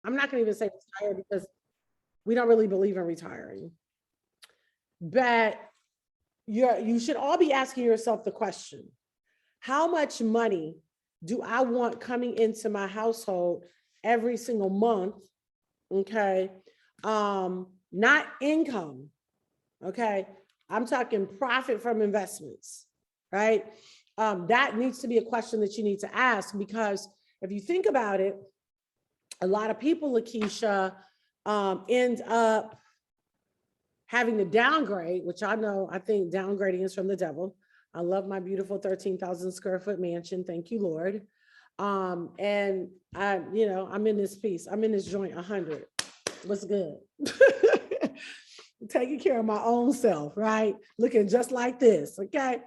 I'm not going to even say retire because we don't really believe in retiring. But you should all be asking yourself the question, how much money do I want coming into my household every single month? Okay. Not income. Okay. I'm talking profit from investments, right? That needs to be a question that you need to ask, because if you think about it, a lot of people, Lakeisha, end up having to downgrade, which I think downgrading is from the devil. I love my beautiful 13,000 square foot mansion. Thank you, Lord. And I'm in this piece. I'm in this joint 100. What's good? Taking care of my own self, right? Looking just like this, okay?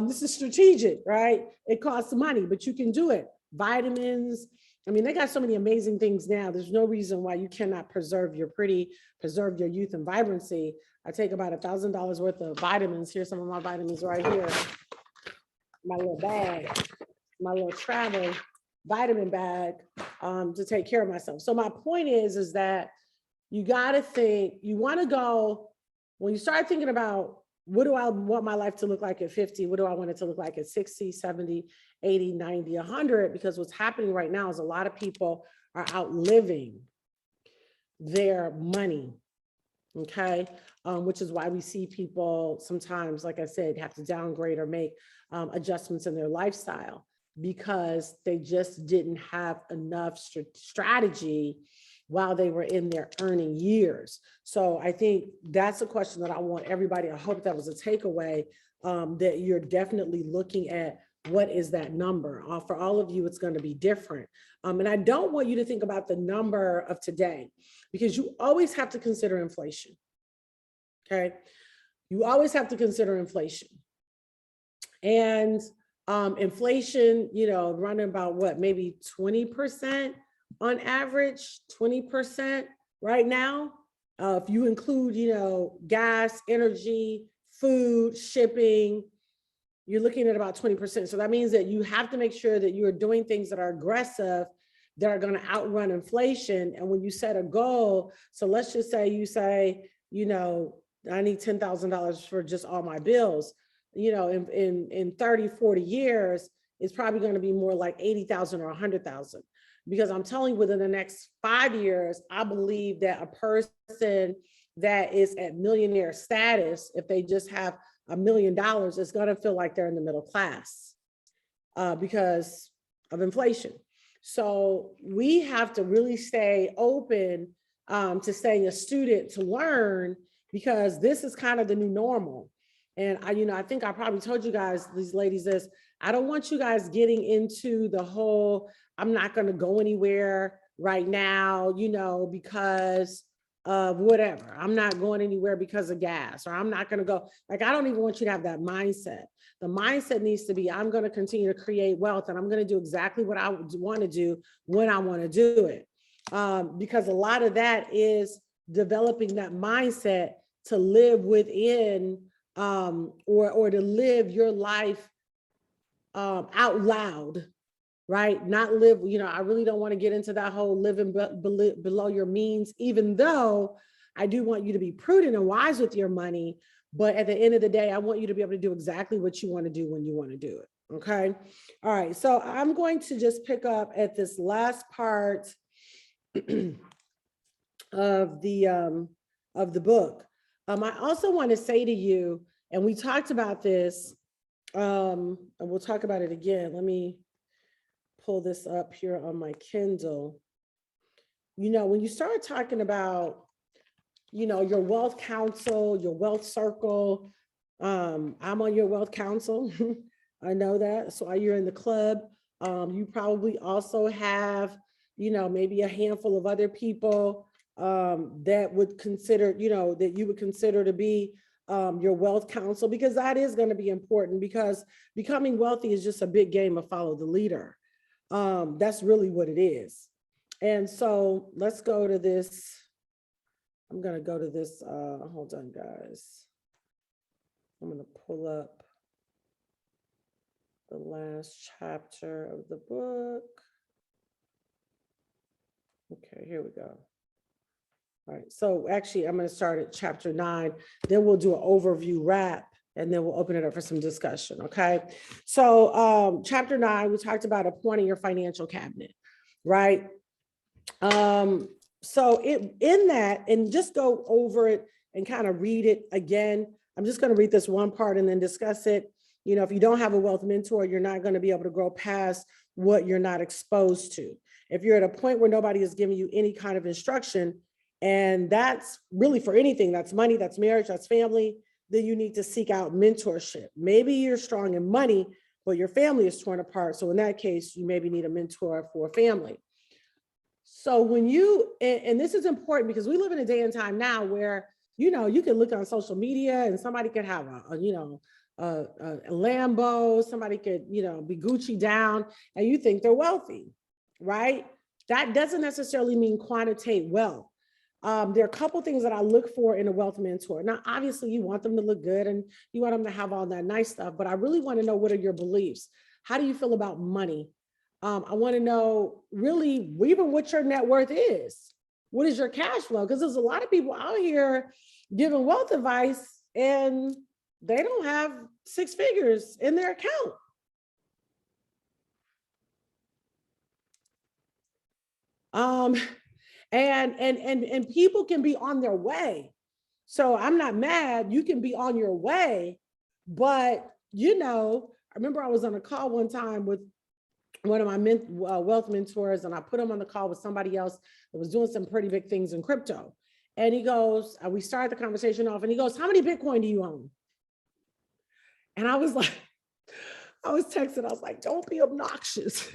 This is strategic, right? It costs money, but you can do it. Vitamins. I mean, they got so many amazing things now. There's no reason why you cannot preserve your youth and vibrancy. I take about $1,000 worth of vitamins. Here's some of my vitamins right here. My little bag, my little travel vitamin bag to take care of myself. So my point is that you got to think, you want to go, when you start thinking about what do I want my life to look like at 50? What do I want it to look like at 60, 70, 80, 90, 100? Because what's happening right now is a lot of people are outliving their money, okay? Which is why we see people sometimes, like I said, have to downgrade or make adjustments in their lifestyle because they just didn't have enough strategy while they were in their earning years. So I think that's a question that I want everybody, I hope that was a takeaway, that you're definitely looking at what is that number. For all of you, it's going to be different. And I don't want you to think about the number of today, because you always have to consider inflation, okay? You always have to consider inflation. And inflation, running about what, maybe 20%? On average, 20% right now. If you include, gas, energy, food, shipping, you're looking at about 20%. So that means that you have to make sure that you are doing things that are aggressive, that are going to outrun inflation. And when you set a goal, so let's just say you say, I need $10,000 for just all my bills, in 30, 40 years, it's probably going to be more like 80,000 or 100,000. Because I'm telling you, within the next 5 years, I believe that a person that is at millionaire status, if they just have $1 million, is going to feel like they're in the middle class because of inflation. So we have to really stay open to staying a student to learn, because this is kind of the new normal. And I think I probably told you guys, these ladies, this, I don't want you guys getting into the whole, I'm not going to go anywhere right now, because of whatever. I'm not going anywhere because of gas, or I'm not going to go. Like, I don't even want you to have that mindset. The mindset needs to be, I'm going to continue to create wealth, and I'm going to do exactly what I want to do when I want to do it. Because a lot of that is developing that mindset to live within, or to live your life out loud, right? Not live, I really don't want to get into that whole living below your means, even though I do want you to be prudent and wise with your money. But at the end of the day, I want you to be able to do exactly what you want to do when you want to do it. Okay. All right. So I'm going to just pick up at this last part of the book. I also want to say to you, and we talked about this, and we'll talk about it again. Let me pull this up here on my Kindle. When you start talking about, your wealth council, your wealth circle, I'm on your wealth council. I know that. So you're in the club. You probably also have, maybe a handful of other people that would consider, that you would consider to be your wealth council, because that is going to be important, because becoming wealthy is just a big game of follow the leader. That's really what it is. And so let's go to this. I'm going to go to this. Hold on, guys. I'm going to pull up the last chapter of the book. Okay, here we go. All right, so actually I'm going to start at chapter 9, then we'll do an overview wrap, and then we'll open it up for some discussion, okay? So chapter 9, we talked about appointing your financial cabinet, right? So in that, and just go over it and kind of read it again. I'm just going to read this one part and then discuss it. You know, if you don't have a wealth mentor, you're not going to be able to grow past what you're not exposed to. If you're at a point where nobody is giving you any kind of instruction, and that's really for anything, that's money, that's marriage, that's family, then you need to seek out mentorship. Maybe you're strong in money, but your family is torn apart. So in that case, you maybe need a mentor for family. So when you, and this is important because we live in a day and time now where, you know, you can look on social media and somebody could have a Lambo, somebody could, you know, be Gucci down and you think they're wealthy, right? That doesn't necessarily mean quantitate wealth. There are a couple things that I look for in a wealth mentor. Now, obviously you want them to look good and you want them to have all that nice stuff, but I really want to know, what are your beliefs? How do you feel about money? I want to know really even what your net worth is. What is your cash flow? Because there's a lot of people out here giving wealth advice and they don't have 6 figures in their account. And people can be on their way. So I'm not mad. You can be on your way, but you know, I remember I was on a call one time with one of my wealth mentors, and I put him on the call with somebody else that was doing some pretty big things in crypto. And he goes, we started the conversation off and he goes, how many Bitcoin do you own? And I was like, I was texting, I was like, don't be obnoxious.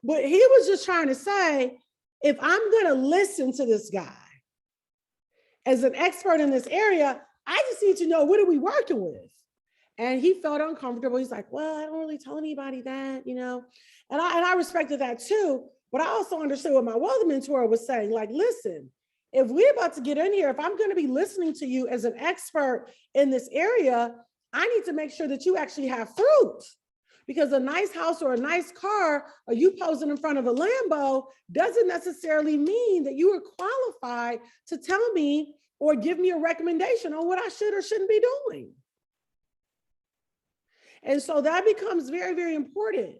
But he was just trying to say, if I'm going to listen to this guy as an expert in this area, I just need to know, what are we working with? And he felt uncomfortable. He's like, well, I don't really tell anybody that, you know, and I respected that too. But I also understood what my wealth mentor was saying. Like, listen, if we're about to get in here, if I'm going to be listening to you as an expert in this area, I need to make sure that you actually have fruit. Because a nice house or a nice car, or you posing in front of a Lambo, doesn't necessarily mean that you are qualified to tell me or give me a recommendation on what I should or shouldn't be doing. And so that becomes very, very important.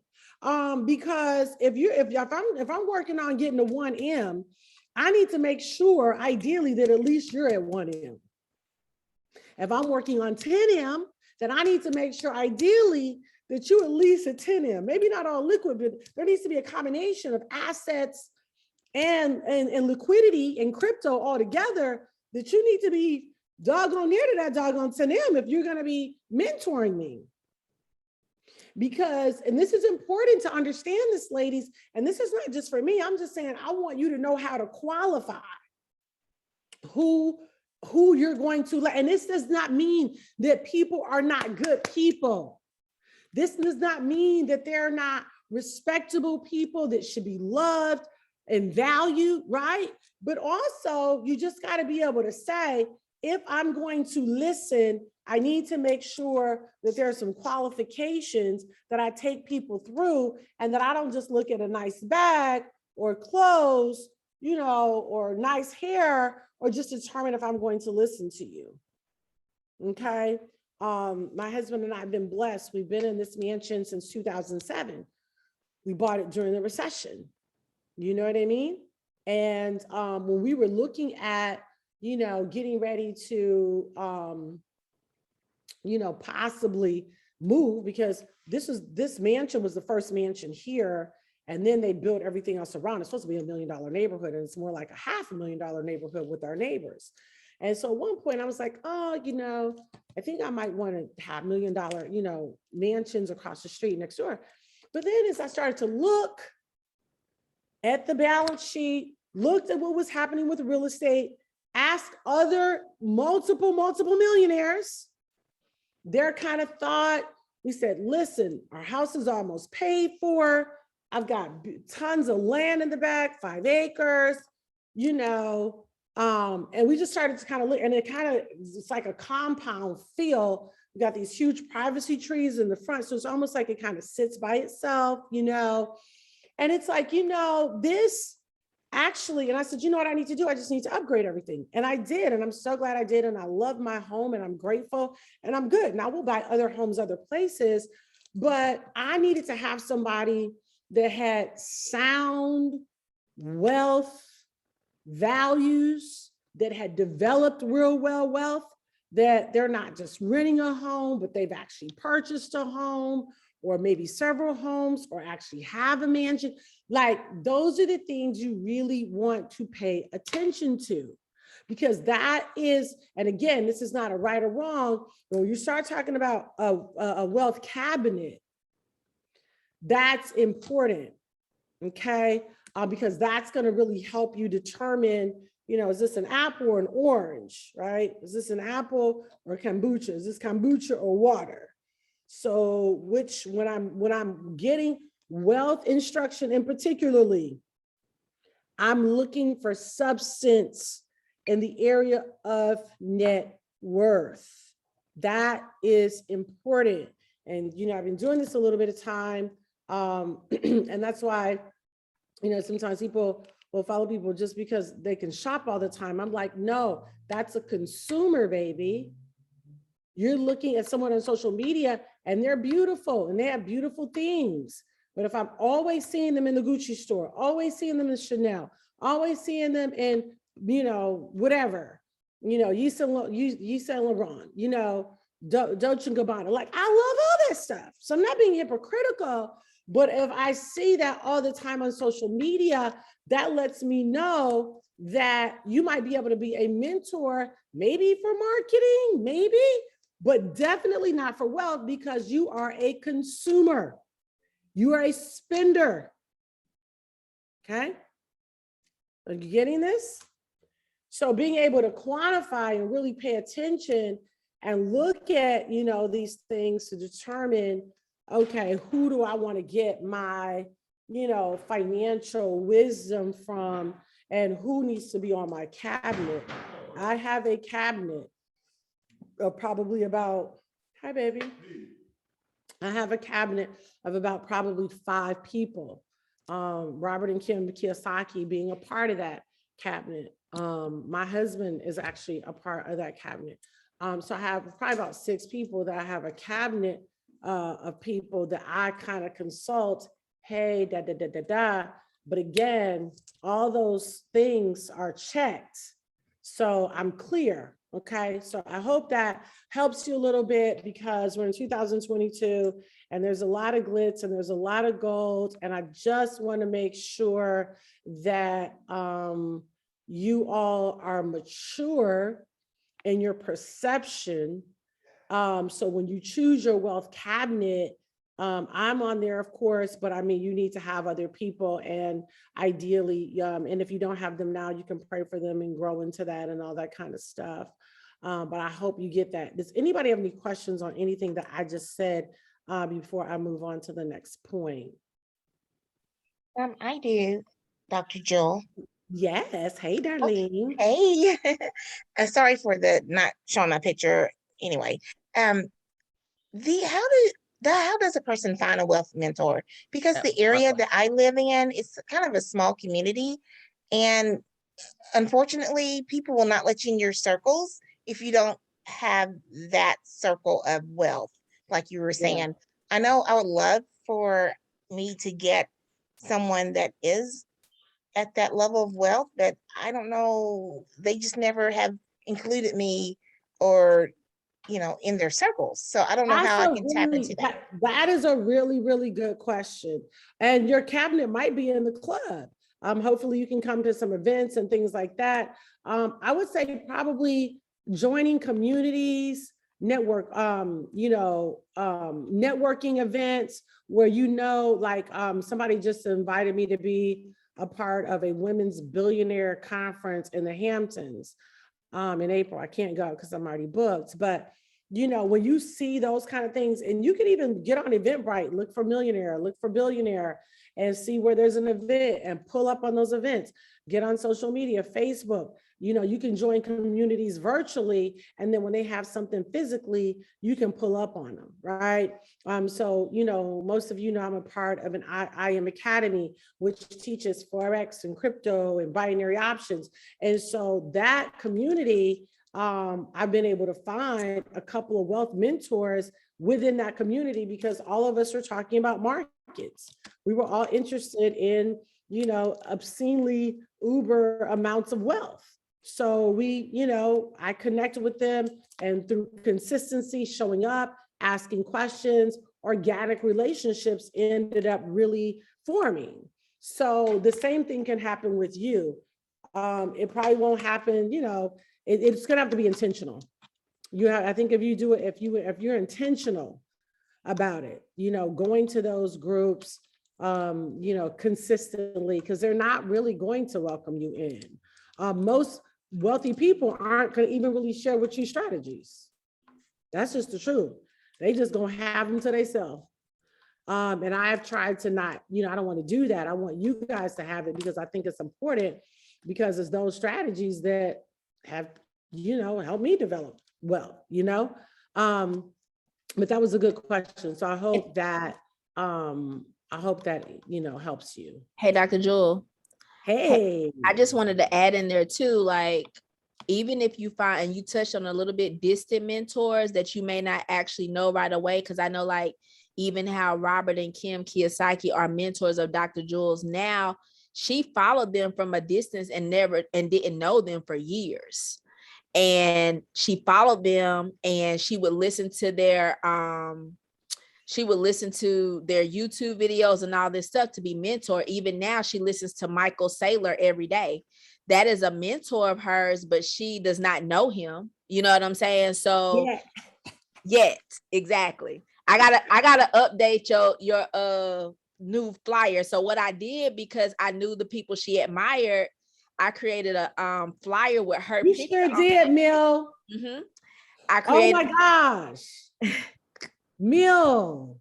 Because if I'm working on getting to 1M, I need to make sure, ideally, that at least you're at 1M. If I'm working on 10M, then I need to make sure, ideally, that you at least at 10M. Maybe not all liquid, but there needs to be a combination of assets and liquidity and crypto all together, that you need to be doggone near to that doggone 10M if you're going to be mentoring me. Because, and this is important to understand this, ladies, and this is not just for me, I'm just saying, I want you to know how to qualify who you're going to let. And this does not mean that people are not good people. This does not mean that they're not respectable people that should be loved and valued, right? But also, you just got to be able to say, if I'm going to listen, I need to make sure that there are some qualifications that I take people through, and that I don't just look at a nice bag or clothes, you know, or nice hair, or just determine if I'm going to listen to you. Okay. My husband and I have been blessed. We've been in this mansion since 2007. We bought it during the recession. You know what I mean? And when we were looking at, you know, getting ready to, you know, possibly move, because this mansion was the first mansion here. And then they built everything else around. It's supposed to be $1 million neighborhood, and it's more like a $500,000 neighborhood with our neighbors. And so at one point I was like, oh, you know, I think I might want to have $1 million, you know, mansions across the street next door. But then as I started to look at the balance sheet, looked at what was happening with real estate, asked other multiple millionaires, their kind of thought, we said, listen, our house is almost paid for. I've got tons of land in the back, 5 acres, you know, and we just started to kind of look, and it's like a compound feel. We got these huge privacy trees in the front. So it's almost like it kind of sits by itself, you know, and it's like, you know, this actually, and I said, you know what I need to do? I just need to upgrade everything. And I did. And I'm so glad I did. And I love my home and I'm grateful and I'm good. Now we'll buy other homes, other places, but I needed to have somebody that had sound wealth values, that had developed real well wealth, that they're not just renting a home, but they've actually purchased a home or maybe several homes or actually have a mansion. Like those are the things you really want to pay attention to, because that is, and again, this is not a right or wrong, but when you start talking about a wealth cabinet, that's important, okay? Because that's gonna really help you determine, you know, is this an apple or an orange, right? Is this an apple or kombucha? Is this kombucha or water? So which, when I'm getting wealth instruction in particularly, I'm looking for substance in the area of net worth. That is important. And, you know, I've been doing this a little bit of time. And that's why, you know, sometimes people will follow people just because they can shop all the time. I'm like, no, that's a consumer, baby. You're looking at someone on social media and they're beautiful and they have beautiful things. But if I'm always seeing them in the Gucci store, always seeing them in Chanel, always seeing them in, you know, whatever, you know, Yves Saint Laurent, you know, Dolce & Gabbana, like I love all that stuff. So I'm not being hypocritical, but if I see that all the time on social media, that lets me know that you might be able to be a mentor, maybe for marketing, maybe, but definitely not for wealth, because you are a consumer. You are a spender. Okay? Are you getting this? So being able to quantify and really pay attention and look at, you know, these things to determine, okay, who do I want to get my, you know, financial wisdom from, and who needs to be on my cabinet. I have a cabinet of probably about, hi baby. I have a cabinet of about probably 5 people. Robert and Kim Kiyosaki being a part of that cabinet. My husband is actually a part of that cabinet. So I have probably about 6 people that I have a cabinet of people that I kind of consult. Hey, da, da, da, da, da. But again, all those things are checked. So I'm clear. Okay. So I hope that helps you a little bit, because we're in 2022 and there's a lot of glitz and there's a lot of gold. And I just want to make sure that you all are mature in your perception. So when you choose your wealth cabinet, I'm on there, of course, but I mean, you need to have other people, and ideally, and if you don't have them now, you can pray for them and grow into that and all that kind of stuff. But I hope you get that. Does anybody have any questions on anything that I just said before I move on to the next point? I do, Dr. Jewel. Yes. Hey, Darlene. Hey, sorry for the not showing my picture. Anyway, how does a person find a wealth mentor? Because the area that I live in is kind of a small community, and unfortunately, people will not let you in your circles if you don't have that circle of wealth, like you were saying. Yeah. I know I would love for me to get someone that is at that level of wealth, but I don't know, they just never have included me or, you know, in their circles. So I don't know how I can tap into that. That is a really, really good question. And your cabinet might be in the club. Hopefully you can come to some events and things like that. I would say probably joining communities, networking events where, you know, like somebody just invited me to be a part of a women's billionaire conference in the Hamptons in April. I can't go because I'm already booked, but you know, when you see those kind of things, and you can even get on Eventbrite, look for millionaire, look for billionaire, and see where there's an event and pull up on those events. Get on social media, Facebook. You can join communities virtually, and then when they have something physically, you can pull up on them, right? So, most of I'm a part of an IM Academy, which teaches Forex and crypto and binary options. And so that community, I've been able to find a couple of wealth mentors within that community because all of us are talking about markets. We were all interested in, obscenely uber amounts of wealth. So I connected with them, and through consistency, showing up, asking questions, organic relationships ended up really forming. So the same thing can happen with you. It probably won't happen, it's going to have to be intentional. I think if you do it, if you're intentional about it, going to those groups, consistently, because they're not really going to welcome you in. Most wealthy people aren't going to even really share with you strategies. That's just the truth. They just gonna have them to themselves. And I have tried to not, I don't want to do that. I want you guys to have it because I think it's important, because it's those strategies that have, helped me develop well, but that was a good question. So I hope that, helps you. Hey, Dr. Jewel. Hey. I just wanted to add in there too, like, even if you find, and you touched on a little bit, distant mentors that you may not actually know right away, because I know, like, even how Robert and Kim Kiyosaki are mentors of Dr. Jewel's now, she followed them from a distance and didn't know them for years. And she followed them, and she would listen to their YouTube videos and all this stuff to be mentored. Even now, she listens to Michael Saylor every day. That is a mentor of hers, but she does not know him. You know what I'm saying? So yet, exactly. I gotta update your new flyer. So what I did, because I knew the people she admired, I created a flyer with her. You sure did, Mill. Mm-hmm. Oh my gosh. Mill.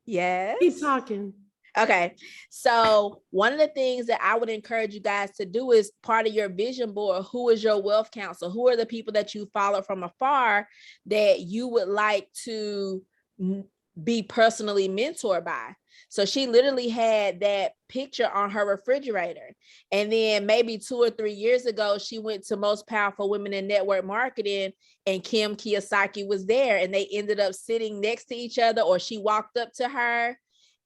Yes. Keep talking. Okay. So one of the things that I would encourage you guys to do is part of your vision board. Who is your wealth counsel? Who are the people that you follow from afar that you would like to be personally mentored by? So she literally had that picture on her refrigerator. And then maybe 2 or 3 years ago, she went to Most Powerful Women in Network Marketing, and Kim Kiyosaki was there, and they ended up sitting next to each other, or she walked up to her.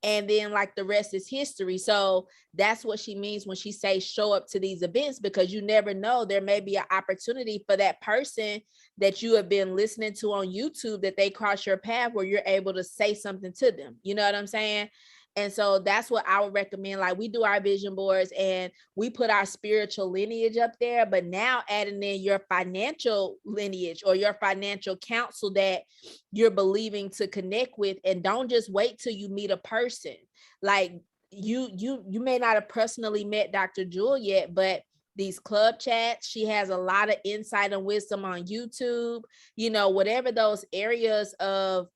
And then, like, the rest is history. So that's what she means when she says show up to these events, because you never know, there may be an opportunity for that person that you have been listening to on YouTube, that they cross your path where you're able to say something to them. You know what I'm saying? And so that's what I would recommend. Like, we do our vision boards and we put our spiritual lineage up there, but now adding in your financial lineage or your financial counsel that you're believing to connect with. And don't just wait till you meet a person. Like, you may not have personally met Dr. Jewel yet, but these club chats, she has a lot of insight and wisdom on YouTube, whatever those areas of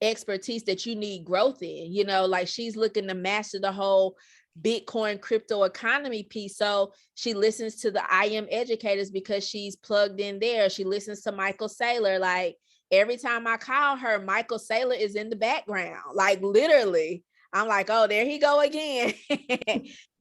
expertise that you need growth in, like she's looking to master the whole Bitcoin crypto economy piece. So she listens to the IM educators because she's plugged in there. She listens to Michael Saylor. Like, every time I call her, Michael Saylor is in the background. Like, literally, I'm like, oh, there he go again.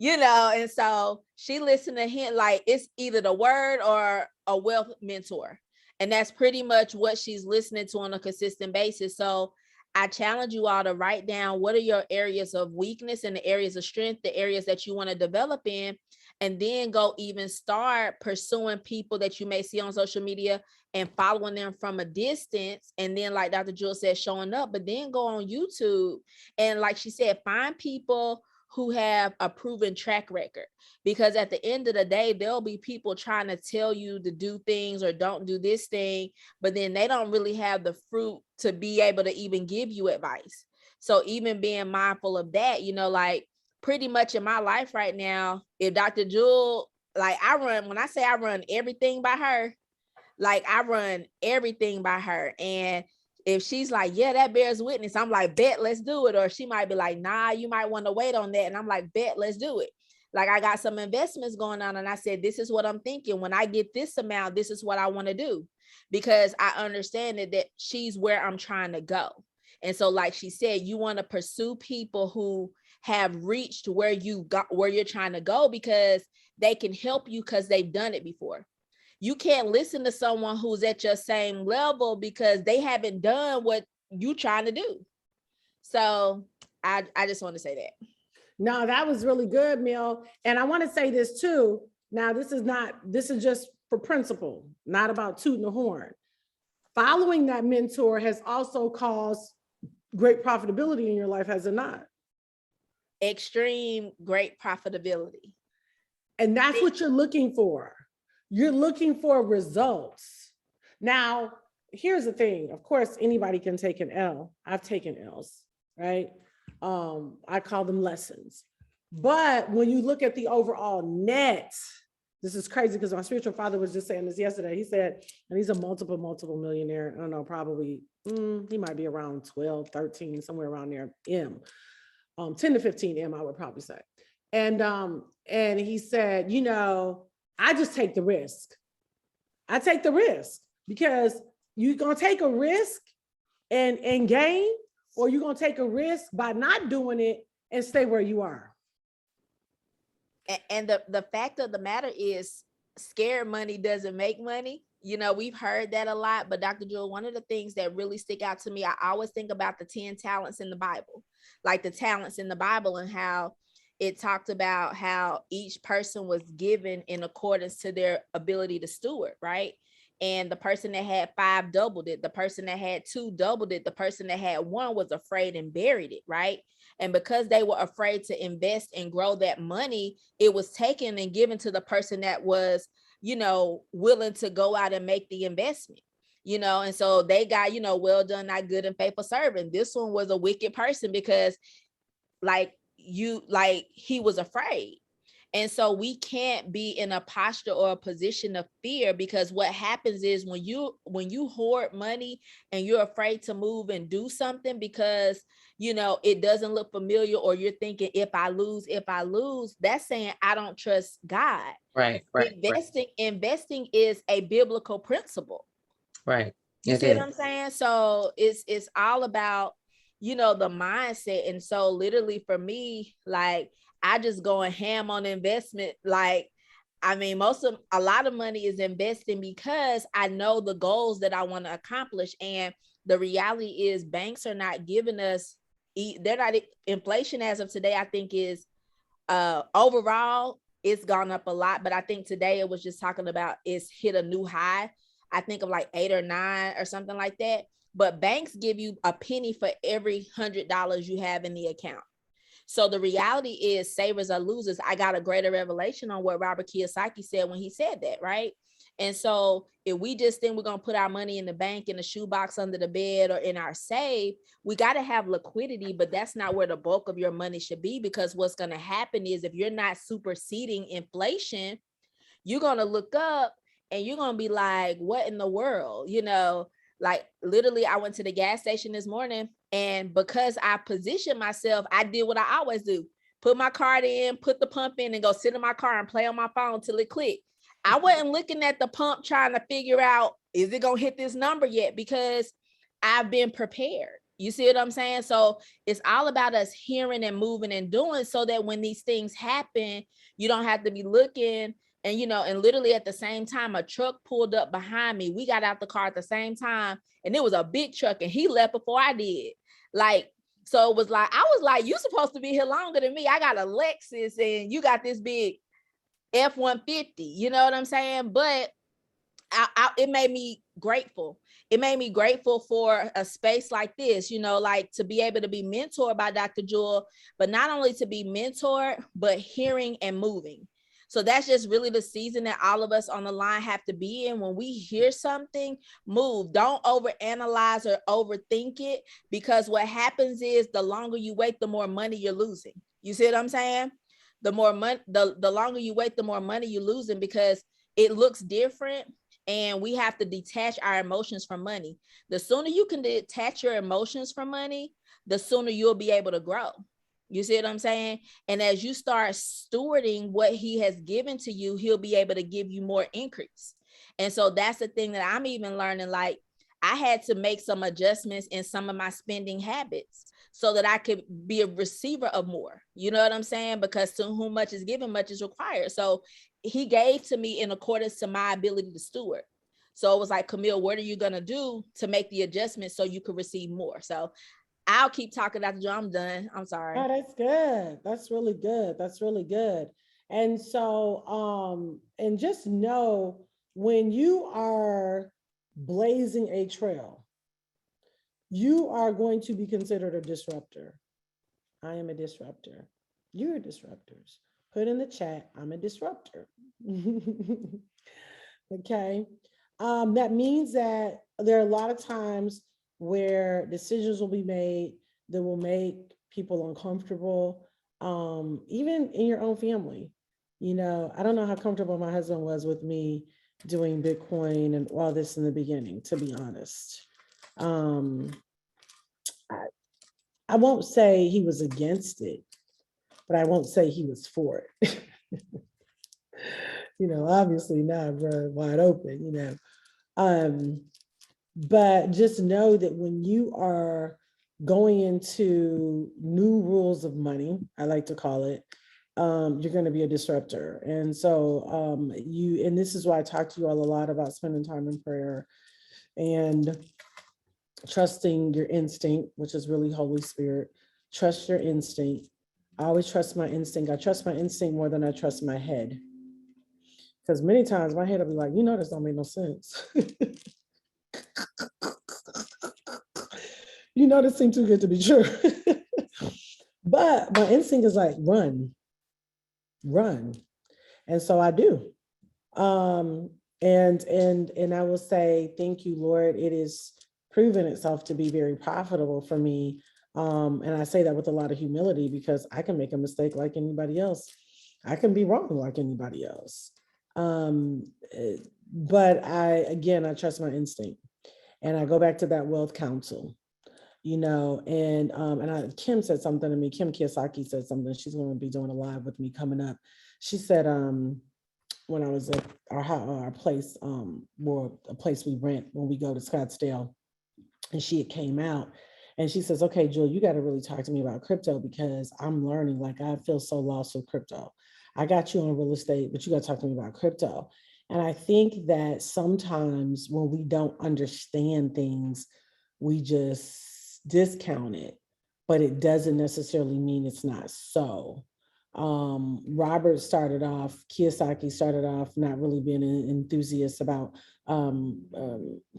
And so she listened to him. Like, it's either the word or a wealth mentor. And that's pretty much what she's listening to on a consistent basis. So I challenge you all to write down what are your areas of weakness and the areas of strength, the areas that you want to develop in, and then go even start pursuing people that you may see on social media and following them from a distance. And then, like Dr. Jewel said, showing up, but then go on YouTube. And like she said, find people who have a proven track record, because at the end of the day, there'll be people trying to tell you to do things or don't do this thing, but then they don't really have the fruit to be able to even give you advice. So even being mindful of that, like, pretty much in my life right now, if Dr. Jewel, like, when I say I run everything by her, like, I run everything by her. And if she's like, yeah, that bears witness, I'm like, bet, let's do it. Or she might be like, nah, you might want to wait on that. And I'm like, bet, let's do it. Like, I got some investments going on, and I said, this is what I'm thinking. When I get this amount, this is what I want to do, because I understand that she's where I'm trying to go. And so, like she said, you want to pursue people who have reached where you're trying to go, because they can help you because they've done it before. You can't listen to someone who's at your same level because they haven't done what you trying to do. So I just want to say that. No, that was really good, Mill. And I want to say this too. Now, this is just for principle, not about tooting the horn. Following that mentor has also caused great profitability in your life, has it not? Extreme great profitability. And that's what you're looking for. You're looking for results. Now, here's the thing. Of course, anybody can take an L. I've taken L's, right? I call them lessons. But when you look at the overall net, this is crazy because my spiritual father was just saying this yesterday. He said, and he's a multiple millionaire. I don't know, probably, he might be around 12, 13, somewhere around there, 10 to 15 M, I would probably say. And he said, I just take the risk. I take the risk because you're going to take a risk and gain, or you're going to take a risk by not doing it and stay where you are. And the fact of the matter is, scared money doesn't make money. We've heard that a lot, but Dr. Jewel, one of the things that really stick out to me, I always think about the 10 talents in the Bible, like the talents in the Bible, and how it talked about how each person was given in accordance to their ability to steward, right? And the person that had 5 doubled it. The person that had 2 doubled it. The person that had 1 was afraid and buried it, right? And because they were afraid to invest and grow that money, it was taken and given to the person that was, willing to go out and make the investment, and so they got, well done, thy good and faithful servant. This one was a wicked person because he was afraid. And so we can't be in a posture or a position of fear, because what happens is when you hoard money and you're afraid to move and do something because, it doesn't look familiar, or you're thinking, if I lose, that's saying, I don't trust God. Right. Investing is a biblical principle. Right. You see what I'm saying? So it's all about, the mindset. And so literally for me, like, I just going ham on investment. Like, I mean, a lot of money is investing because I know the goals that I want to accomplish. And the reality is, banks are not giving us, inflation as of today, I think is overall, it's gone up a lot. But I think today it was just talking about it's hit a new high, I think of like 8 or 9 or something like that. But banks give you a penny for every $100 you have in the account. So the reality is, savers are losers. I got a greater revelation on what Robert Kiyosaki said when he said that, right? And so if we just think we're going to put our money in the bank, in a shoebox under the bed, or in our safe, we got to have liquidity, but that's not where the bulk of your money should be, because what's going to happen is, if you're not superseding inflation, you're going to look up and you're going to be like, what in the world? Like, literally, I went to the gas station this morning, and because I positioned myself, I did what I always do: put my card in, put the pump in, and go sit in my car and play on my phone till it clicked. I wasn't looking at the pump trying to figure out, is it going to hit this number yet? Because I've been prepared. You see what I'm saying? So it's all about us hearing and moving and doing, so that when these things happen, you don't have to be looking. And, and literally at the same time, a truck pulled up behind me. We got out the car at the same time, and it was a big truck, and he left before I did. Like, so it was like, I was like, you supposed to be here longer than me. I got a Lexus and you got this big F-150, you know what I'm saying? But it made me grateful. It made me grateful for a space like this, like to be able to be mentored by Dr. Jewel, but not only to be mentored, but hearing and moving. So that's just really the season that all of us on the line have to be in. When we hear something, move. Don't overanalyze or overthink it, because what happens is, the longer you wait, the more money you're losing. You see what I'm saying? The more money, the longer you wait, the more money you're losing, because it looks different. And we have to detach our emotions from money. The sooner you can detach your emotions from money, the sooner you'll be able to grow. You see what I'm saying? And as you start stewarding what he has given to you, he'll be able to give you more increase. And so that's the thing that I'm even learning. Like, I had to make some adjustments in some of my spending habits so that I could be a receiver of more. You know what I'm saying? Because to whom much is given, much is required. So he gave to me in accordance to my ability to steward. So it was like, Camille, what are you going to do to make the adjustment so you could receive more? So I'll keep talking, Dr. Joe. I'm done. I'm sorry. Oh, that's good. That's really good. That's really good. And so, and just know when you are blazing a trail, you are going to be considered a disruptor. I am a disruptor. You're disruptors. Put in the chat, I'm a disruptor. Okay. That means that there are a lot of times where decisions will be made that will make people uncomfortable, even in your own family. You know, I don't know how comfortable my husband was with me doing Bitcoin and all this in the beginning, to be honest. Um, I, I won't say he was against it, but I won't say he was for it. You know, obviously not very wide open, you know. But just know that when you are going into new rules of money, I like to call it, you're going to be a disruptor. And so and this is why I talk to you all a lot about spending time in prayer and trusting your instinct, which is really Holy Spirit. Trust your instinct. I always trust my instinct. I trust my instinct more than I trust my head. Because many times my head will be like, you know, this don't make no sense. You know, this seems too good to be true. But my instinct is like, run, run. And so I do. And I will say, thank you, Lord. It is proven itself to be very profitable for me. And I say that with a lot of humility because I can make a mistake like anybody else. I can be wrong like anybody else. But I trust my instinct. And I go back to that wealth counsel, you know, Kim said something to me. Kim Kiyosaki said something. She's going to be doing a live with me coming up. She said, when I was at our place, a place we rent when we go to Scottsdale, and she came out and she says, okay, Jewel, you got to really talk to me about crypto because I'm learning, like I feel so lost with crypto. I got you on real estate, but you got to talk to me about crypto. And I think that sometimes when we don't understand things, we just discount it, but it doesn't necessarily mean it's not so. Kiyosaki started off not really being an enthusiast about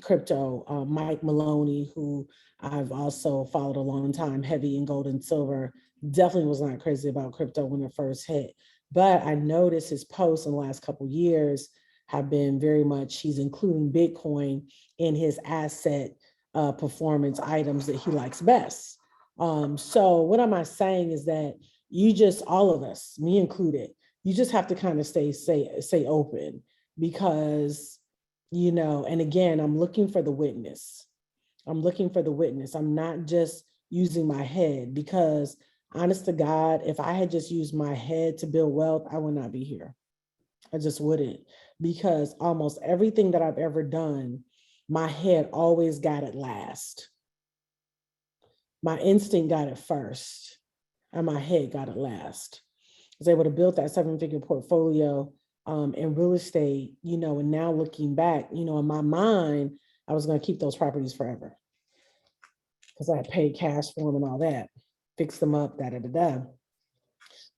crypto. Mike Maloney, who I've also followed a long time, heavy in gold and silver, definitely was not crazy about crypto when it first hit. But I noticed his posts in the last couple of years have been very much, he's including Bitcoin in his asset performance items that he likes best. So what am I saying is that all of us, me included, you just have to kind of stay open because, you know, and again, I'm looking for the witness. I'm looking for the witness. I'm not just using my head because honest to God, if I had just used my head to build wealth, I would not be here. I just wouldn't, because almost everything that I've ever done, my head always got it last. My instinct got it first, and my head got it last. I was able to build that 7-figure portfolio in real estate, you know, and now looking back, you know, in my mind, I was going to keep those properties forever because I had paid cash for them and all that, fix them up,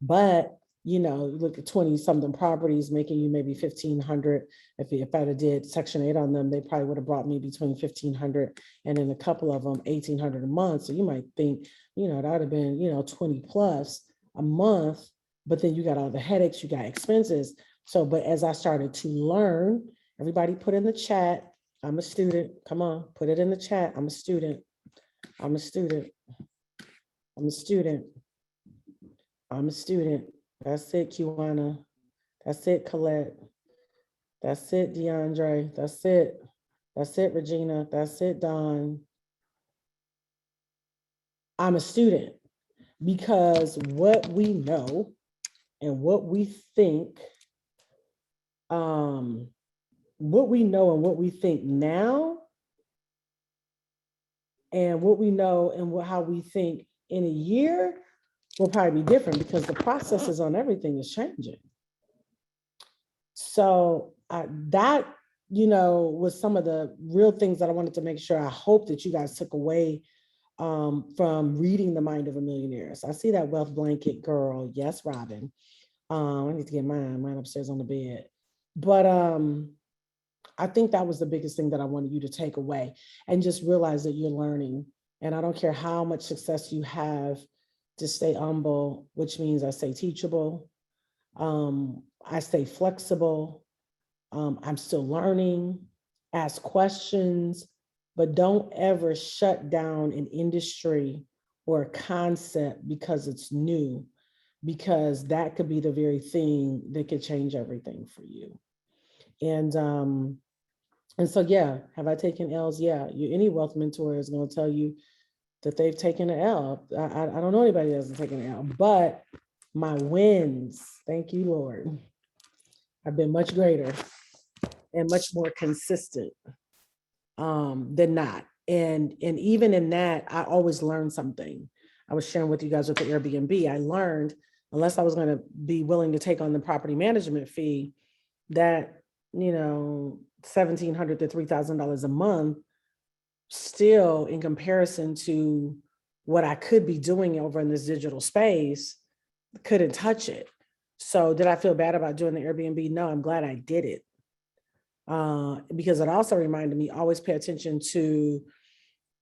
But, you know, look at 20 something properties making you maybe 1,500. If I'd have did Section 8 on them, they probably would have brought me between 1,500 and in a couple of them, 1,800 a month. So you might think, you know, that would have been, you know, 20 plus a month, but then you got all the headaches, you got expenses. So, but as I started to learn, everybody put in the chat, I'm a student. Come on, put it in the chat. I'm a student. I'm a student. I'm a student. I'm a student. That's it, Kiwana. That's it, Colette. That's it, DeAndre. That's it. That's it, Regina. That's it, Don. I'm a student because what we know and um, what we know and what we think now, and what we know and how we think in a year will probably be different because the processes on everything is changing. So that, was some of the real things that I wanted to make sure. I hope that you guys took away from reading The Mind of a Millionairess. I see that wealth blanket, girl. Yes, Robin. I need to get mine upstairs on the bed. But I think that was the biggest thing that I wanted you to take away, and just realize that you're learning. And I don't care how much success you have, to stay humble, which means I stay teachable. I stay flexible. I'm still learning, ask questions, but don't ever shut down an industry or a concept because it's new, because that could be the very thing that could change everything for you. And so, yeah, have I taken L's? Yeah, any wealth mentor is going to tell you that they've taken an L. I don't know anybody that hasn't taken an L, but my wins, thank you, Lord, have been much greater and much more consistent than not. And even in that, I always learn something. I was sharing with you guys with the Airbnb. I learned, unless I was going to be willing to take on the property management fee, that, $1,700 to $3,000 a month, still in comparison to what I could be doing over in this digital space, couldn't touch it. So did I feel bad about doing the Airbnb? No, I'm glad I did it. Because it also reminded me, always pay attention to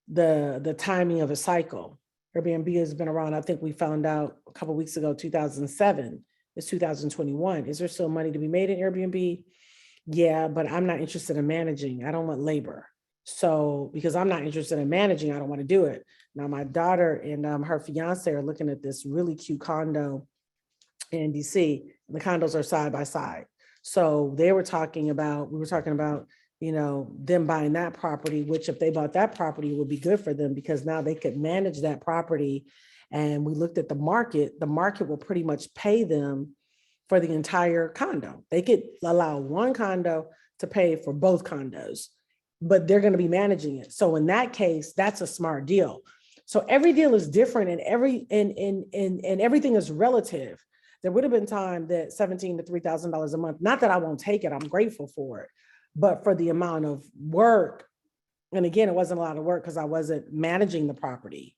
the timing of a cycle. Airbnb has been around, I think we found out a couple of weeks ago, 2007. It's 2021. Is there still money to be made in Airbnb? Yeah, but I'm not interested in managing. I don't want labor. So because I'm not interested in managing, I don't want to do it. Now my daughter and her fiance are looking at this really cute condo in DC. The condos are side by side. So we were talking about, them buying that property, which if they bought that property would be good for them because now they could manage that property. And we looked at the market will pretty much pay them for the entire condo. They could allow one condo to pay for both condos, but they're going to be managing it. So in that case, that's a smart deal. So every deal is different and everything is relative. There would have been time that $1,700 to $3,000 a month, not that I won't take it, I'm grateful for it, but for the amount of work. And again, it wasn't a lot of work because I wasn't managing the property,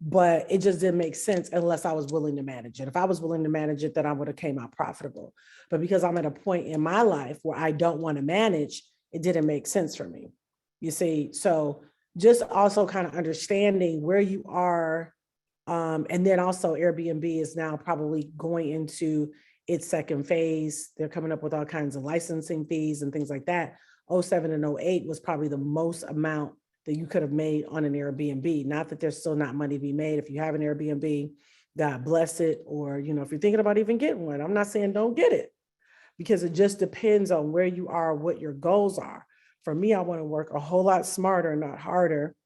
but it just didn't make sense unless I was willing to manage it. If I was willing to manage it, then I would have came out profitable. But because I'm at a point in my life where I don't want to manage, it didn't make sense for me. You see, so just also kind of understanding where you are. And then also Airbnb is now probably going into its second phase. They're coming up with all kinds of licensing fees and things like that. 07 and 08 was probably the most amount that you could have made on an Airbnb. Not that there's still not money to be made. If you have an Airbnb, God bless it. Or, if you're thinking about even getting one, I'm not saying don't get it, because it just depends on where you are, what your goals are. For me, I want to work a whole lot smarter, not harder.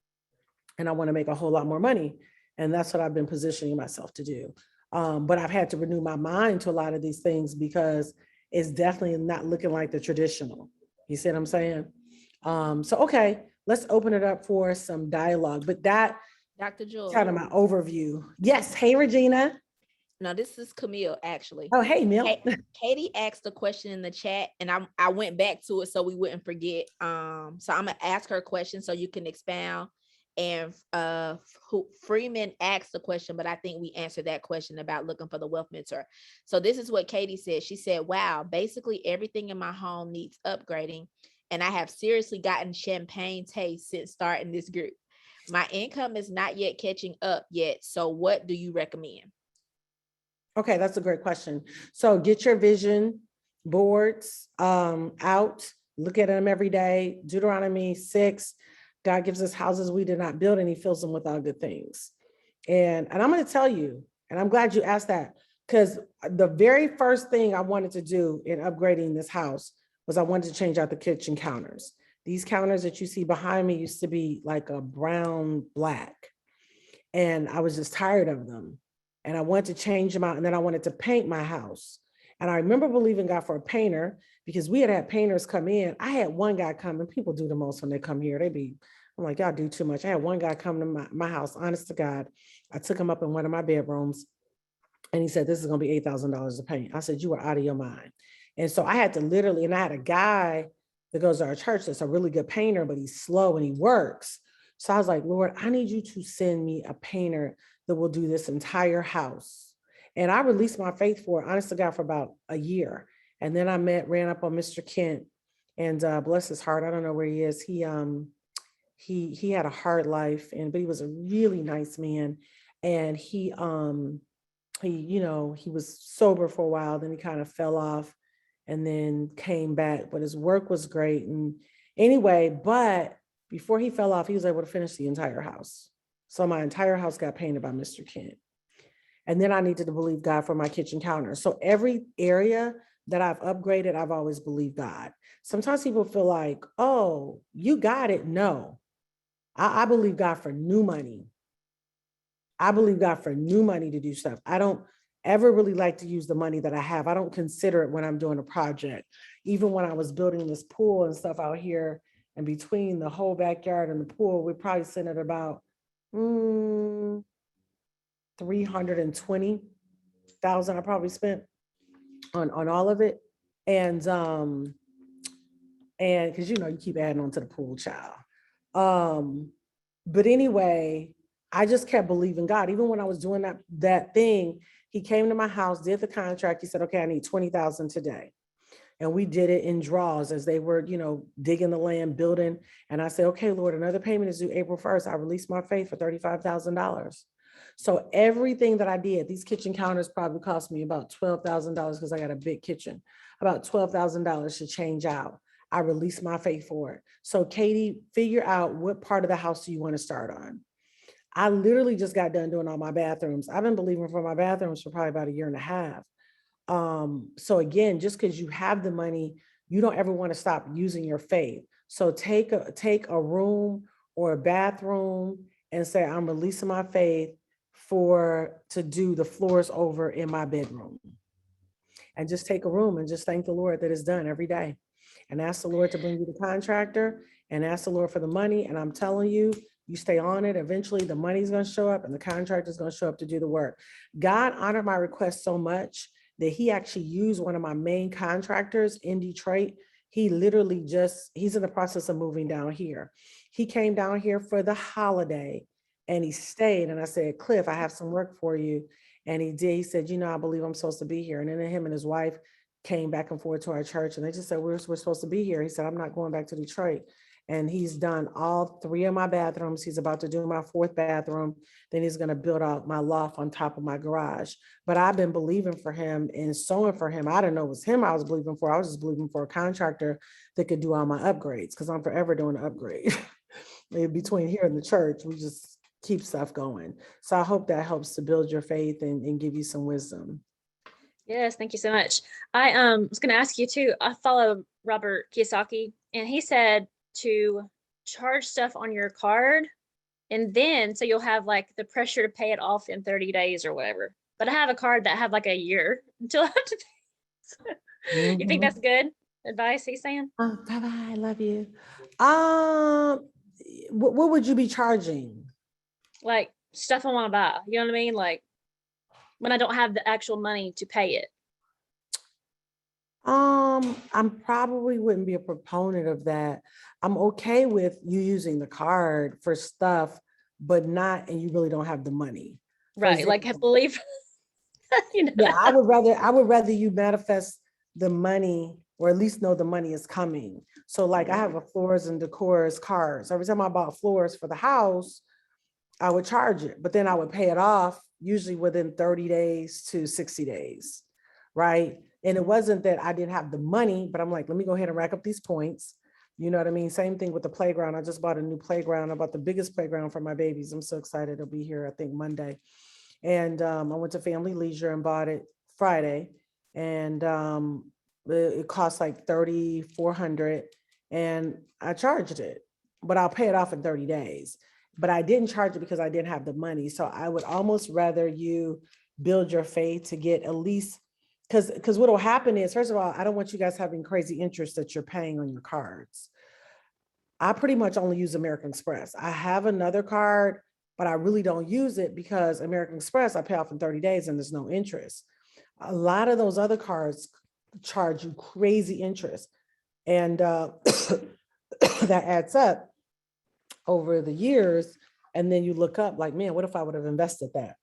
And I want to make a whole lot more money. And that's what I've been positioning myself to do. But I've had to renew my mind to a lot of these things because it's definitely not looking like the traditional. You see what I'm saying? So, okay, let's open it up for some dialogue. But that, Dr. Jewel. kind of my overview. Yes. Hey, Regina. No, this is Camille, actually. Oh, hey, Mill. Katie asked a question in the chat, and I went back to it so we wouldn't forget. So I'm gonna ask her a question so you can expound. And Freeman asked the question, but I think we answered that question about looking for the wealth mentor. So this is what Katie said. She said, wow, basically everything in my home needs upgrading. And I have seriously gotten champagne taste since starting this group. My income is not yet catching up yet. So what do you recommend? Okay, that's a great question. So get your vision boards out, look at them every day. Deuteronomy 6, God gives us houses we did not build and he fills them with all good things. And I'm going to tell you, and I'm glad you asked that, because the very first thing I wanted to do in upgrading this house was I wanted to change out the kitchen counters. These counters that you see behind me used to be like a brown black. And I was just tired of them. And I wanted to change them out. And then I wanted to paint my house. And I remember believing God for a painter because we had painters come in. I had one guy come, and people do the most when they come here. I'm like, y'all do too much. I had one guy come to my house, honest to God. I took him up in one of my bedrooms and he said, this is going to be $8,000 to paint. I said, you are out of your mind. And so I had to literally, and I had a guy that goes to our church that's a really good painter, but he's slow and he works. So I was like, Lord, I need you to send me a painter that will do this entire house. And I released my faith for it, honest to God, for about a year. And then I ran up on Mr. Kent, and bless his heart, I don't know where he is. He had a hard life, but he was a really nice man. And he was sober for a while, then he kind of fell off and then came back, but his work was great. And anyway, but before he fell off, he was able to finish the entire house. So my entire house got painted by Mr. Kent. And then I needed to believe God for my kitchen counter. So every area that I've upgraded, I've always believed God. Sometimes people feel like, oh, you got it. No, I believe God for new money. I believe God for new money to do stuff. I don't ever really like to use the money that I have. I don't consider it when I'm doing a project. Even when I was building this pool and stuff out here, and between the whole backyard and the pool, we probably sent it about $320,000 I probably spent on all of it. And because you keep adding on to the pool, child. But anyway, I just kept believing God. Even when I was doing that thing, he came to my house, did the contract. He said, okay, I need $20,000 today. And we did it in draws as they were, digging the land, building. And I said, okay, Lord, another payment is due April 1st. I released my faith for $35,000. So everything that I did, these kitchen counters probably cost me about $12,000 because I got a big kitchen, about $12,000 to change out. I released my faith for it. So Katie, figure out what part of the house do you want to start on? I literally just got done doing all my bathrooms. I've been believing for my bathrooms for probably about a year and a half. So again, just because you have the money, you don't ever want to stop using your faith. So take a room or a bathroom and say, I'm releasing my faith to do the floors over in my bedroom. And just take a room and just thank the Lord that it's done every day. And ask the Lord to bring you the contractor and ask the Lord for the money. And I'm telling you, you stay on it. Eventually the money's going to show up and the contractor is going to show up to do the work. God honored my request so much that he actually used one of my main contractors in Detroit. He's in the process of moving down here. He came down here for the holiday and he stayed. And I said, Cliff, I have some work for you. And he did. He said, I believe I'm supposed to be here. And then him and his wife came back and forth to our church and they just said, we're supposed to be here. He said, I'm not going back to Detroit. And he's done all 3 of my bathrooms. He's about to do my 4th bathroom. Then he's going to build out my loft on top of my garage. But I've been believing for him and sewing for him. I didn't know it was him I was believing for. I was just believing for a contractor that could do all my upgrades because I'm forever doing an upgrade. Between here and the church, we just keep stuff going. So I hope that helps to build your faith and give you some wisdom. Yes, thank you so much. I was going to ask you too. I follow Robert Kiyosaki, and he said to charge stuff on your card, and then so you'll have like the pressure to pay it off in 30 days or whatever. But I have a card that I have like a year until I have to pay. You think that's good advice he's saying? Oh, bye-bye. I love you. What would you be charging? Like stuff I want to buy. You know what I mean? Like when I don't have the actual money to pay it. I probably wouldn't be a proponent of that. I'm okay with you using the card for stuff, but not, and you really don't have the money. Right. Like I believe, Yeah, I would rather you manifest the money or at least know the money is coming. So like I have a floors and decors cards. Every time I bought floors for the house, I would charge it, but then I would pay it off usually within 30 days to 60 days. Right. And it wasn't that I didn't have the money, but I'm like, let me go ahead and rack up these points. You know what I mean? Same thing with the playground. I just bought a new playground. I bought the biggest playground for my babies. I'm so excited. It'll be here, I think, Monday. And I went to Family Leisure and bought it Friday. And It costs like 3,400 and I charged it, but I'll pay it off in 30 days. But I didn't charge it because I didn't have the money. So I would almost rather you build your faith to get at least, because what will happen is, first of all, I don't want you guys having crazy interest that you're paying on your cards. I pretty much only use American Express. I have another card, but I really don't use it because American Express, I pay off in 30 days and there's no interest. A lot of those other cards charge you crazy interest. And that adds up over the years. And then you look up like, man, what if I would have invested that?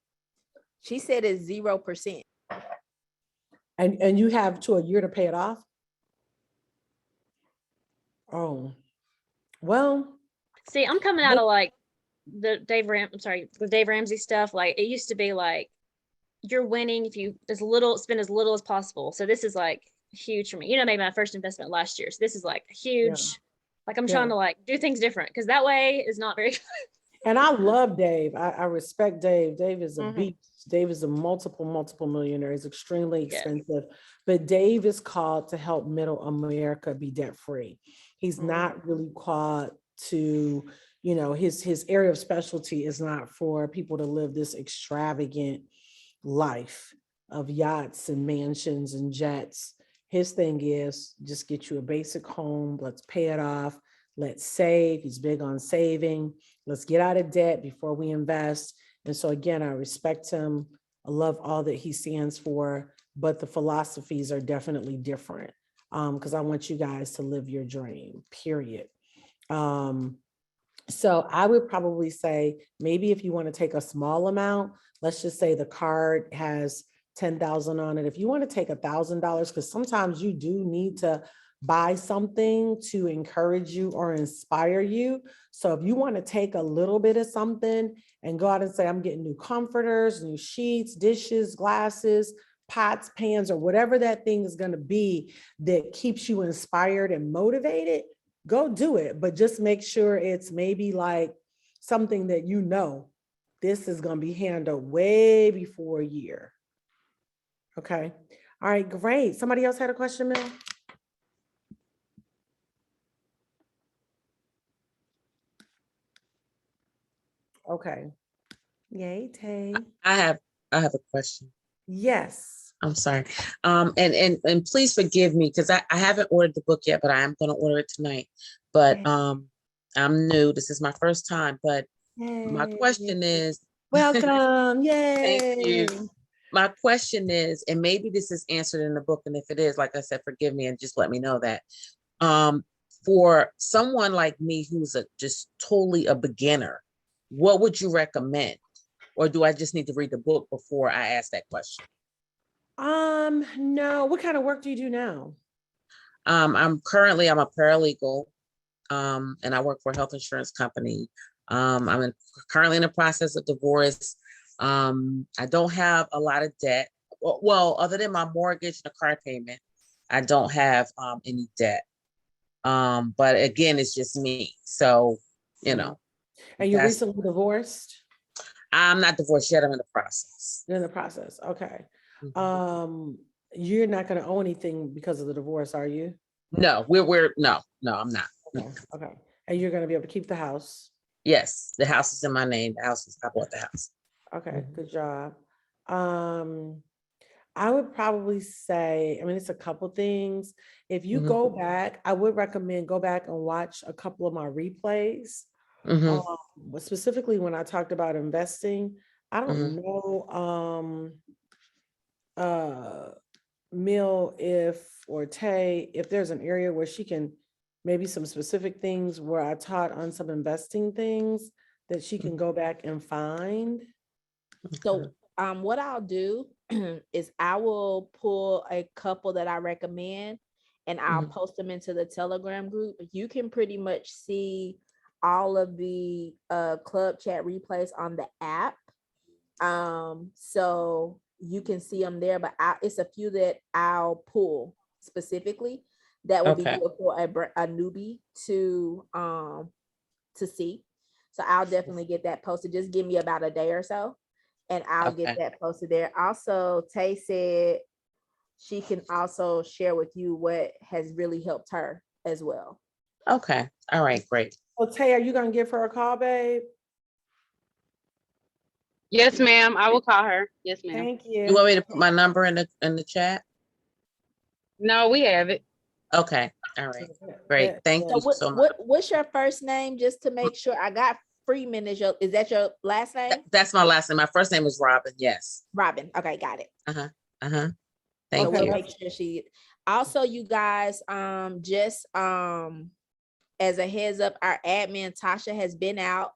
She said it's 0%. And you have to a year to pay it off? Oh, well. See, I'm coming out of like the Dave Ramsey stuff. Like it used to be like you're winning if you spend as little as possible. So this is like huge for me. You know, maybe my first investment last year. So this is like huge. Like I'm trying to like do things different because that way is not very And I love Dave. I respect Dave. Dave is a beast. Dave is a multiple millionaire. He's extremely expensive, but Dave is called to help middle America be debt free. He's not really called to, you know, his area of specialty is not for people to live this extravagant life of yachts and mansions and jets. His thing is just get you a basic home. Let's pay it off. Let's save. He's big on saving. Let's get out of debt before we invest. And so again, I respect him. I love all that he stands for, but the philosophies are definitely different because I want you guys to live your dream, period. So I would probably say maybe if you want to take a small amount, let's just say the card has 10,000 on it. If you want to take $1,000, because sometimes you do need to buy something to encourage you or inspire you. So if you want to take a little bit of something and go out and say, I'm getting new comforters, new sheets, dishes, glasses, pots, pans, or whatever that thing is going to be that keeps you inspired and motivated, go do it. But just make sure it's maybe like something that you know this is going to be handled way before a year. Okay. All right, great. Somebody else had a question, Mel? Okay. Yay, Tay. I have a question. Yes. I'm sorry. And please forgive me because I haven't ordered the book yet, but I am going to order it tonight. But I'm new. This is my first time. But my question is, welcome. Yay. Thank you. My question is, and maybe this is answered in the book, and if it is, like I said, forgive me and just let me know that. For someone like me who's just totally a beginner, what would you recommend? Or do I just need to read the book before I ask that question? No. What kind of work do you do now? I'm a paralegal, and I work for a health insurance company. I'm currently in the process of divorce. I don't have a lot of debt. Well, other than my mortgage and the car payment, I don't have any debt. But again, it's just me. So, you know. And you recently divorced? I'm not divorced yet. I'm in the process. You're in the process. Okay. You're not going to owe anything because of the divorce, are you? No, no, I'm not. Okay. And you're going to be able to keep the house? Yes. The house is in my name. I bought the house. Okay. Good job. I would probably say, I mean, it's a couple things. If you go back, I would recommend go back and watch a couple of my replays. Specifically when I talked about investing, I don't know, Mill, or Tay, if there's an area where she can, maybe some specific things where I taught on some investing things that she can go back and find. So what I'll do is I will pull a couple that I recommend and I'll post them into the Telegram group. You can pretty much see all of the club chat replays on the app. So you can see them there, but it's a few that I'll pull specifically that will be good for a newbie to see. So I'll definitely get that posted. Just give me about a day or so and I'll get that posted there. Also, Tay said she can also share with you what has really helped her as well. Okay. All right, great. So Tay, are you gonna give her a call, babe? Yes, ma'am. I will call her. Yes, ma'am. Thank You want you. me to put my number in the chat? No, we have it. Okay. All right. Great. Thank So you so much. what's your first name, just to make sure? I got Freeman is that your last name? That's my last name. My first name is Robin. Yes. Robin. Okay, got it. Uh-huh. Uh-huh. So Thank we'll you. make sure she also, you guys, just as a heads up, our admin Tasha has been out.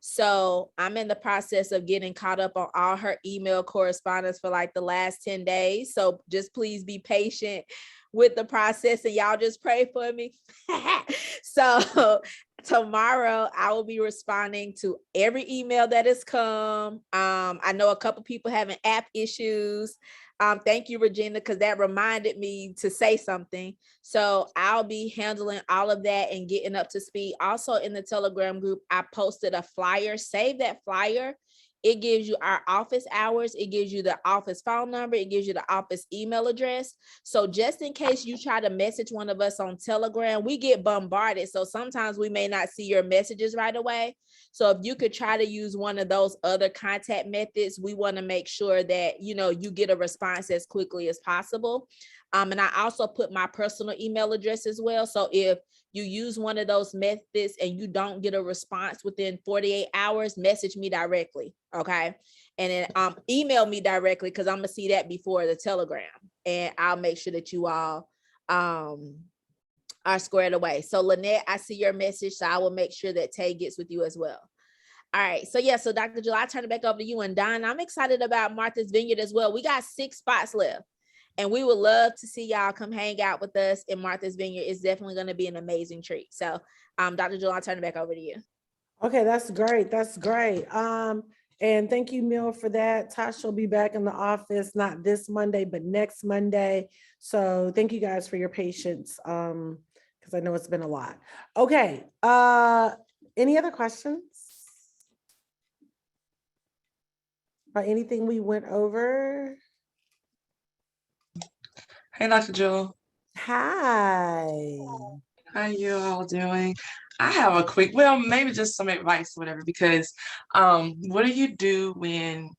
So I'm in the process of getting caught up on all her email correspondence for like the last 10 days. So just please be patient with the process, and y'all just pray for me. So tomorrow I will be responding to every email that has come. I know a couple people having app issues. Thank you, Regina, because that reminded me to say something. So I'll be handling all of that and getting up to speed. Also in the Telegram group, I posted a flyer. Save that flyer. It gives you our office hours. It gives you the office phone number. It gives you the office email address. So just in case you try to message one of us on Telegram, we get bombarded. So sometimes we may not see your messages right away. So if you could try to use one of those other contact methods, we want to make sure that, you know, you get a response as quickly as possible. And I also put my personal email address as well. So if you use one of those methods and you don't get a response within 48 hours, message me directly. Okay. And then email me directly, because I'm gonna see that before the Telegram, and I'll make sure that you all are squared away. So Lynette, I see your message. So I will make sure that Tay gets with you as well. All right. So yeah, so Dr. Jill, I turn it back over to you. And Don, I'm excited about Martha's Vineyard as well. We got 6 spots left. And we would love to see y'all come hang out with us in Martha's Vineyard. It's definitely going to be an amazing treat. So, Dr. Jill, I'll turn it back over to you. Okay, that's great. That's great. And thank you, Mill, for that. Tasha will be back in the office, not this Monday, but next Monday. So thank you guys for your patience, because I know it's been a lot. Okay, any other questions? About anything we went over? Hey, Dr. Jill. Hi. How you all doing? I have a quick, well, maybe just some advice or whatever, because what do you do when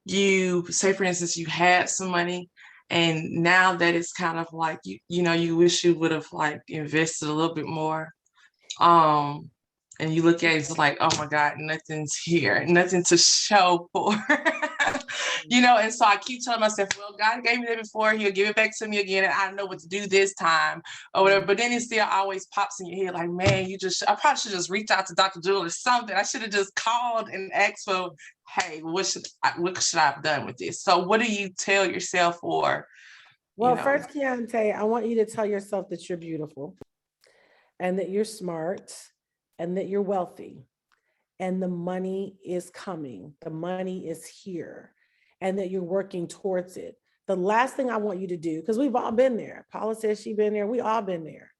you say, for instance, you had some money and now that it's kind of like, you know, you wish you would have like invested a little bit more. And you look at it, it's like, oh my God, nothing's here, nothing to show for. You know, and so I keep telling myself, well, God gave me that before, he'll give it back to me again, and I know what to do this time or whatever. But then it still always pops in your head like, man, I probably should just reach out to Dr. Jill or something. I should have just called and asked for, hey, what should I have done with this? So what do you tell yourself? Or well, first, Keontae, I want you to tell yourself that you're beautiful and that you're smart and that you're wealthy and the money is coming. The money is here. And that you're working towards it. The last thing I want you to do, because we've all been there. Paula says she's been there. We all been there,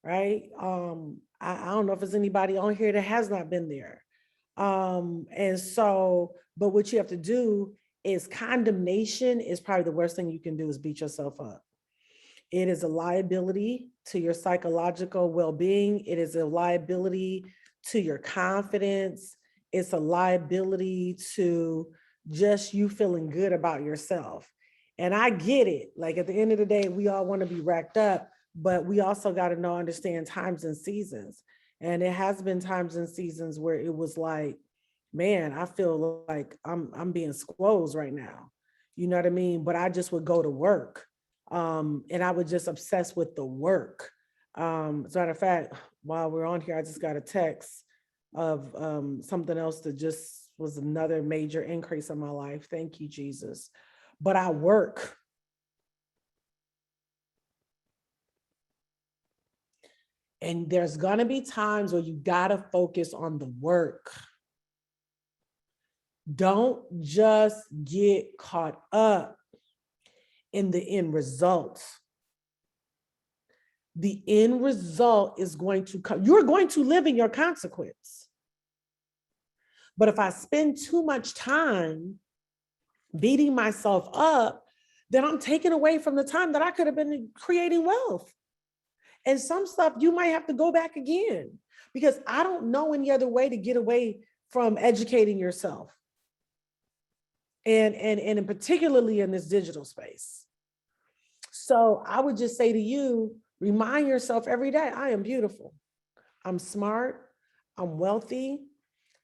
right? I don't know if there's anybody on here that has not been there. And so, but what you have to do is condemnation is probably the worst thing you can do is beat yourself up. It is a liability to your psychological well-being. It is a liability to your confidence. It's a liability to just you feeling good about yourself. And I get it. Like at the end of the day, we all want to be racked up, but we also got to understand times and seasons. And it has been times and seasons where it was like, man, I feel like I'm being squoze right now. You know what I mean? But I just would go to work. And I would just obsess with the work. As a matter of fact, while we're on here, I just got a text of something else that just was another major increase in my life. Thank you, Jesus. But I work. And there's gonna be times where you gotta focus on the work. Don't just get caught up in the end result. The end result is going to come. You're going to live in your consequence. But if I spend too much time beating myself up, then I'm taking away from the time that I could have been creating wealth. And some stuff you might have to go back again, because I don't know any other way to get away from educating yourself. And particularly in this digital space. So I would just say to you, remind yourself every day, I am beautiful. I'm smart. I'm wealthy.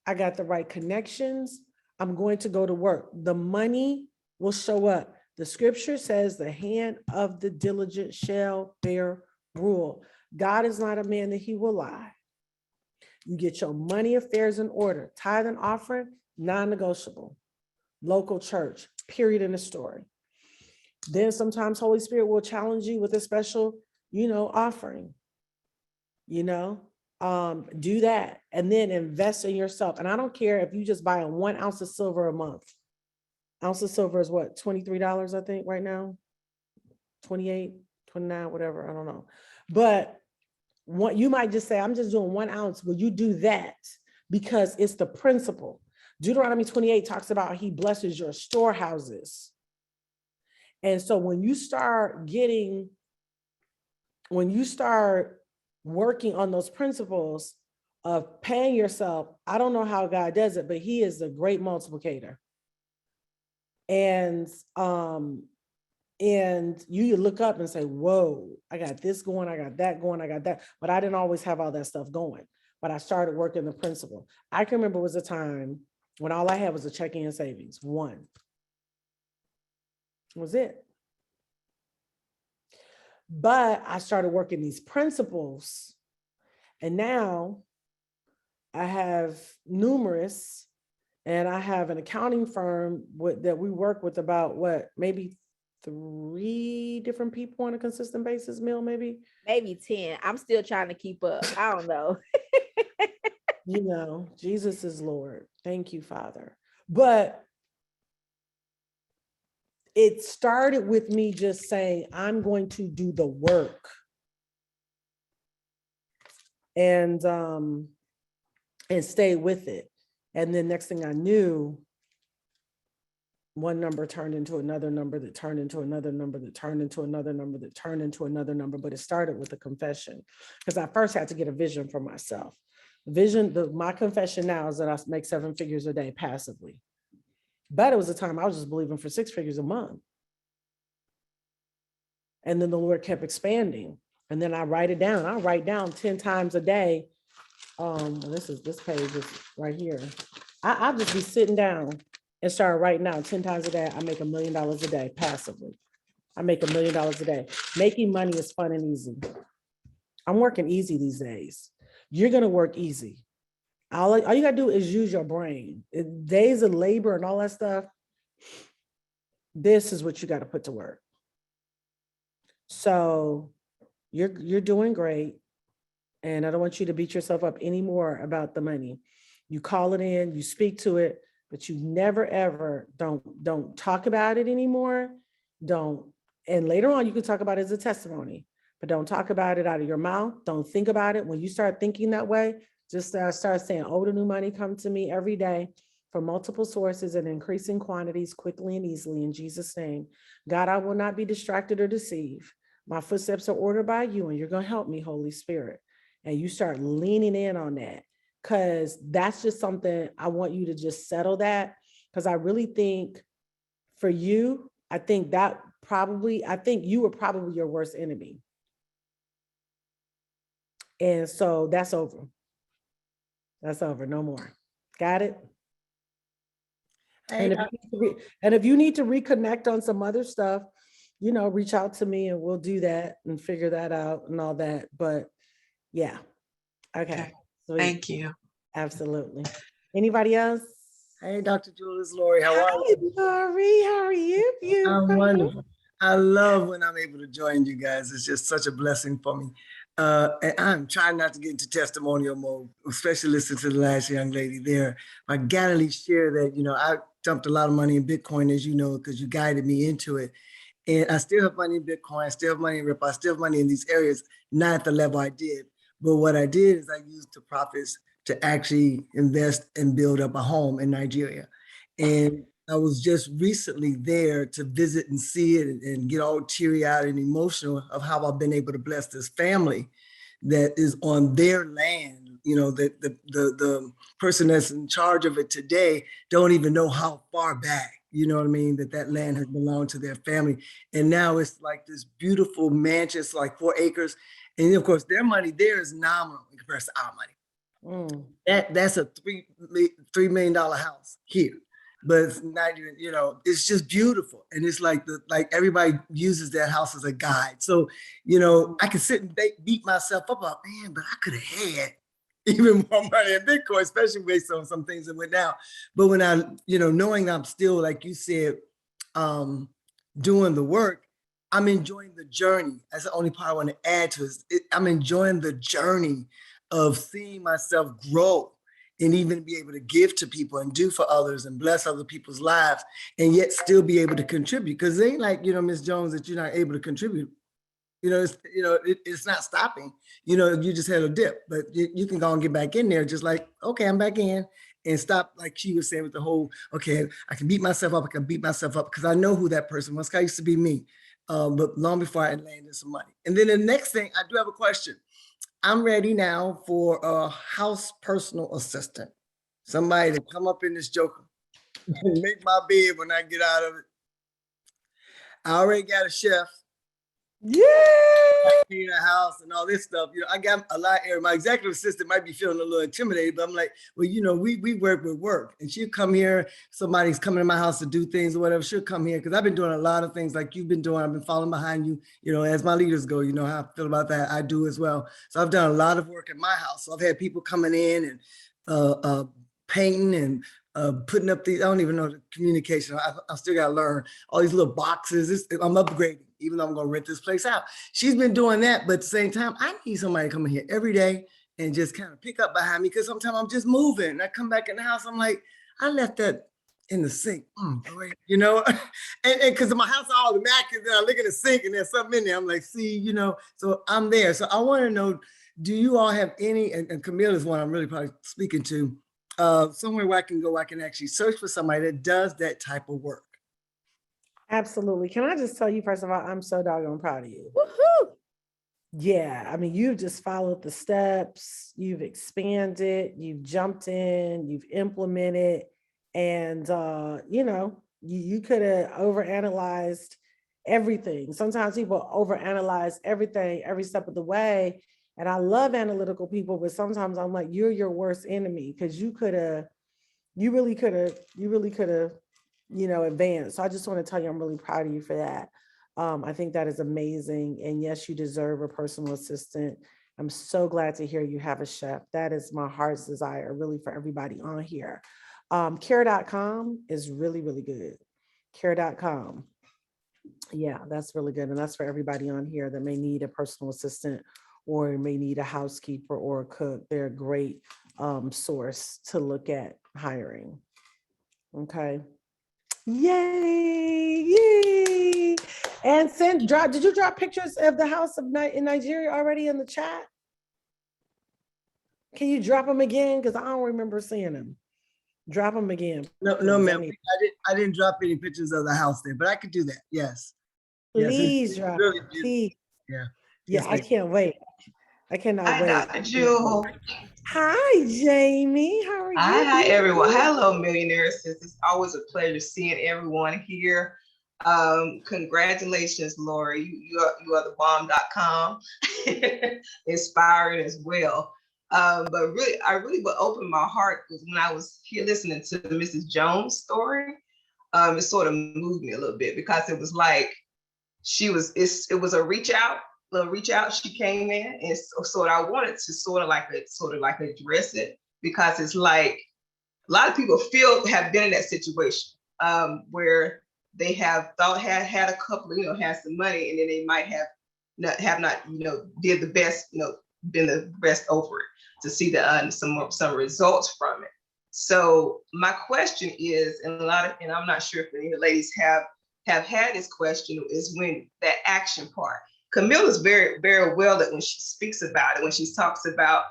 I got the right connections. I'm going to go to work. The money will show up. The scripture says the hand of the diligent shall bear rule. God is not a man that he will lie. You get your money affairs in order. Tithe and offering, non-negotiable. Local church, period in the story. Then sometimes Holy Spirit will challenge you with a special, offering, do that. And then invest in yourself. And I don't care if you just buy 1 ounce of silver a month. Ounce of silver is what, $23, I think right now, 28, 29, whatever, I don't know. But what you might just say, I'm just doing 1 ounce. Will you do that? Because it's the principle. Deuteronomy 28 talks about he blesses your storehouses. And so when you start working on those principles of paying yourself, I don't know how God does it, but he is a great multiplicator. And you look up and say, whoa, I got this going, I got that going, I got that. But I didn't always have all that stuff going. But I started working the principle. I can remember was a time when all I had was a checking and savings, one. Was it. But I started working these principles. And now I have numerous, and I have an accounting firm that we work with about maybe 3 different people on a consistent basis, maybe 10. I'm still trying to keep up. I don't know. Jesus is Lord. Thank you, Father. But it started with me just saying, I'm going to do the work. And stay with it. And then next thing I knew, one number turned into another number that turned into another number that turned into another number that turned into another number. But it started with a confession, because I first had to get a vision for myself. My confession now is that I make 7 figures a day passively. But it was a time I was just believing for 6 figures a month. And then the Lord kept expanding. And then I write it down. I write down 10 times a day. This page is right here. I'll just be sitting down and start writing down 10 times a day. I make $1 million a day passively. I make $1 million a day. Making money is fun and easy. I'm working easy these days. You're going to work easy. All you got to do is use your brain. Days of labor and all that stuff, this is what you got to put to work. So you're doing great. And I don't want you to beat yourself up anymore about the money. You call it in, you speak to it, but you never, ever don't talk about it anymore. And later on, you can talk about it as a testimony, but don't talk about it out of your mouth. Don't think about it. When you start thinking that way, just start saying, oh, the new money come to me every day from multiple sources and increasing quantities quickly and easily in Jesus' name. God, I will not be distracted or deceived. My footsteps are ordered by you, and you're going to help me, Holy Spirit. And you start leaning in on that, because that's just something I want you to just settle that. Because I really think for you, I think you were probably your worst enemy. And so that's over. That's over. No more. Got it? And if you need to reconnect on some other stuff, reach out to me and we'll do that and figure that out and all that. But yeah. Okay. Sweet. Thank you. Absolutely. Anybody else? Hey, Dr. Julius, Lori, how are you? Lori, how are you? I'm wonderful. I love when I'm able to join you guys. It's just such a blessing for me. And I'm trying not to get into testimonial mode, especially listening to the last young lady there. I gotta at least share that, I dumped a lot of money in Bitcoin, as you know, because you guided me into it. And I still have money in Bitcoin, I still have money in Ripple, I still have money in these areas, not at the level I did. But what I did is I used the profits to actually invest and build up a home in Nigeria. And I was just recently there to visit and see it and get all teary-eyed and emotional of how I've been able to bless this family that is on their land. You know, the person that's in charge of it today don't even know how far back, you know what I mean, that land has belonged to their family. And now it's like this beautiful mansion, it's like 4 acres. And of course, their money there is nominal in comparison to our money. That's a $3 million house here. But it's not even, you know, it's just beautiful. And it's like everybody uses that house as a guide. So, you know, I can sit and beat myself up about, man, but I could have had even more money in Bitcoin, especially based on some things that went down. But when I, you know, knowing I'm still, like you said, doing the work, I'm enjoying the journey. That's the only part I want to add to it. I'm enjoying the journey of seeing myself grow and even be able to give to people and do for others and bless other people's lives and yet still be able to contribute. Because it ain't like, you know, Ms. Jones, that you're not able to contribute. You know, it's not stopping. You know, you just had a dip, but you can go and get back in there just like, okay, I'm back in, and stop, like she was saying with the whole, okay, I can beat myself up, because I know who that person was. I used to be me, but long before I landed some money. And then the next thing, I do have a question. I'm ready now for a house personal assistant. Somebody to come up in this joker and make my bed when I get out of it. I already got a chef. Yeah. Clean the house and all this stuff. You know, I got a lot of area. My executive assistant might be feeling a little intimidated, but I'm like, well, you know, we work with work. And she'll come here, somebody's coming to my house to do things or whatever, she'll come here. Because I've been doing a lot of things like you've been doing. I've been following behind you, you know, as my leaders go, you know how I feel about that. I do as well. So I've done a lot of work in my house. So I've had people coming in and painting and putting up these, I don't even know the communication. I still got to learn all these little boxes. I'm upgrading, even though I'm going to rent this place out. She's been doing that, but at the same time, I need somebody to come in here every day and just kind of pick up behind me, because sometimes I'm just moving. And I come back in the house, I'm like, I left that in the sink, you know, and because my house is all immaculate, then I look in the sink and there's something in there. I'm like, see, you know, so I'm there. So I want to know, do you all have any, and Camille is one I'm really probably speaking to, somewhere where I can go, I can actually search for somebody that does that type of work? Absolutely. Can I just tell you, first of all, I'm so doggone proud of you. Woohoo! Yeah, I mean, you've just followed the steps, you've expanded, you've jumped in, you've implemented, and you know, you could have overanalyzed everything. Sometimes people overanalyze everything every step of the way. And I love analytical people, but sometimes I'm like, you're your worst enemy, because you really could have, you know, advanced. So I just want to tell you, I'm really proud of you for that. I think that is amazing. And yes, you deserve a personal assistant. I'm so glad to hear you have a chef. That is my heart's desire, really, for everybody on here. Care.com is really, really good. Care.com. Yeah, that's really good. And that's for everybody on here that may need a personal assistant or may need a housekeeper or a cook. They're a great source to look at hiring. Okay. Yay, yay. And did you drop pictures of the house in Nigeria already in the chat? Can you drop them again? Because I don't remember seeing them. Drop them again. No, ma'am. I didn't drop any pictures of the house there, but I could do that. Yes. Please drop really them. Please. Yeah. Yeah, Yes, I can't wait. I cannot wait. Dr. Jewel. Hi, Jamie. How are you? Hi, everyone. Hello, Millionaires. It's always a pleasure seeing everyone here. Congratulations, Lori. You are the bomb.com. Inspiring as well. But really, I really would open my heart was when I was here listening to Mrs. Jones' story. It sort of moved me a little bit, because it was like it was a reach out. She came in, and so I wanted to sort of like address it, because it's like a lot of people have been in that situation where they have had a couple, you know, had some money, and then they might have not you know, did the best, you know, been the best over it to see some results from it. So my question is, and I'm not sure if any of the ladies have had this question, is when that action part. Camille is very, very well that when she speaks about it, when she talks about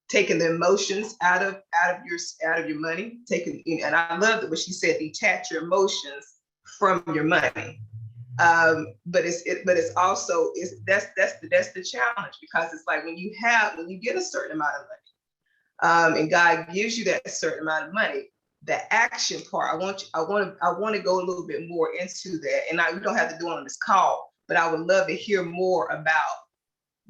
taking the emotions out of your money, and I love that what she said, detach your emotions from your money. But it's also that's the challenge, because it's like when you get a certain amount of money, and God gives you that certain amount of money, the action part, I want to go a little bit more into that, and we don't have to do it on this call, but I would love to hear more about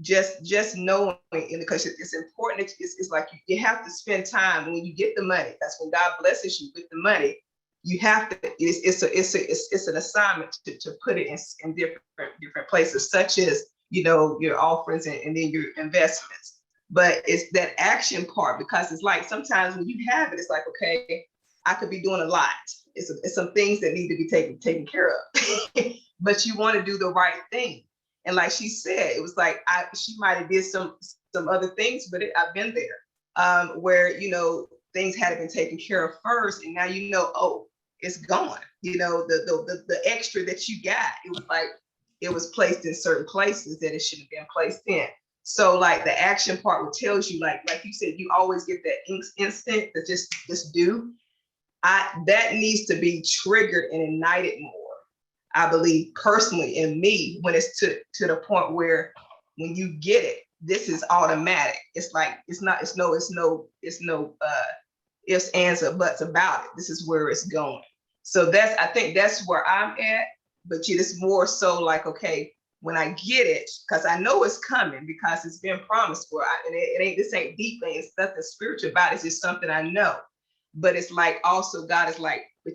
just knowing, and because it's important. It's like you have to spend time when you get the money. That's when God blesses you with the money. You have to. It's an assignment to put it in different places, such as your offerings and then your investments. But it's that action part, because it's like sometimes when you have it, it's like, okay, I could be doing a lot. It's some things that need to be taken care of, but you want to do the right thing. And like she said, it was like she might have did some other things, but I've been there, where things had been taken care of first, and now oh, it's gone. The extra that you got, it was like it was placed in certain places that it should have been placed in. So like the action part will tells you, like you said, you always get that instinct to just do. That needs to be triggered and ignited more, I believe, personally, in me, when it's to the point where when you get it, this is automatic. It's like it's no ifs, ands, or buts about it. This is where it's going. So I think that's where I'm at. But it's more so like, okay, when I get it, because I know it's coming, because it's been promised for. This ain't deep thing. It's nothing spiritual about it. It's just something I know. But it's like also God is like, but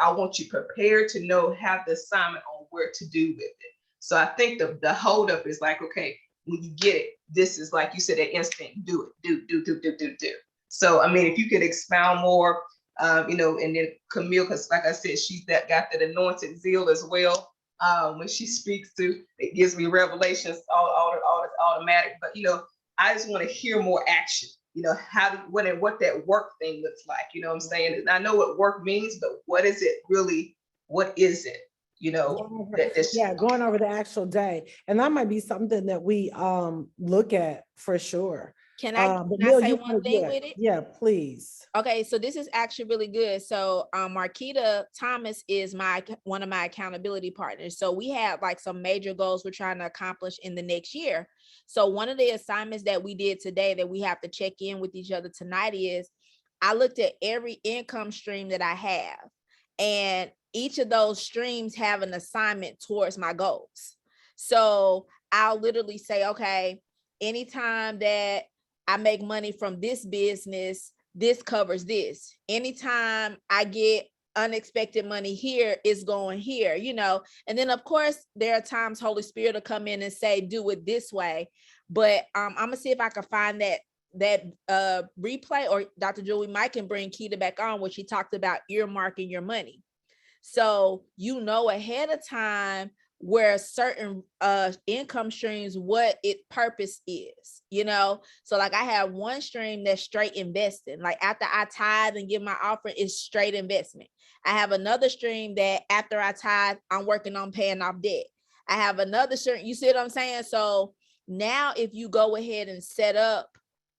I want you prepared to have the assignment on where to do with it. So I think the holdup is like, okay, when you get it, this is like you said, that instinct, do it, do. So, I mean, if you could expound more, and then Camille, because like I said, she's got that anointed zeal as well. When she speaks to, it gives me revelations all automatic. But, I just want to hear more action. What that work thing looks like. You know what I'm saying? And I know what work means, but what is it really? What is it? Going over the actual day. And that might be something that we look at for sure. Can I say one thing with it? Yeah, please. Okay, so this is actually really good. So Marquita Thomas is one of my accountability partners. So we have like some major goals we're trying to accomplish in the next year. So one of the assignments that we did today that we have to check in with each other tonight is I looked at every income stream that I have, and each of those streams have an assignment towards my goals. So I'll literally say, okay, anytime that I make money from this business, this covers this. Anytime I get unexpected money here, it's going here, and then of course there are times Holy Spirit will come in and say, do it this way. But I'm gonna see if I can find that replay, or Dr. Julie Mike can bring Keita back on where she talked about earmarking your money. So ahead of time where certain income streams, what its purpose is, so like I have one stream that's straight investing, like after I tithe and give my offering, is straight investment. I have another stream that after I tithe, I'm working on paying off debt. I have another stream, you see what I'm saying? So now if you go ahead and set up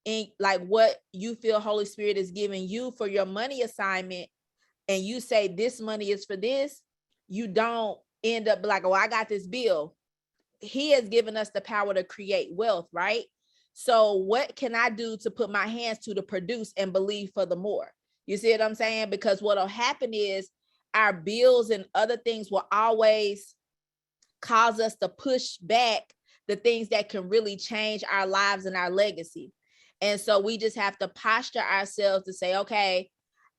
in like what you feel Holy Spirit is giving you for your money assignment, and you say this money is for this, you don't end up like, oh, I got this bill. He has given us the power to create wealth, right? So what can I do to put my hands to produce and believe for the more? You see what I'm saying? Because what'll happen is our bills and other things will always cause us to push back the things that can really change our lives and our legacy. And so we just have to posture ourselves to say, okay,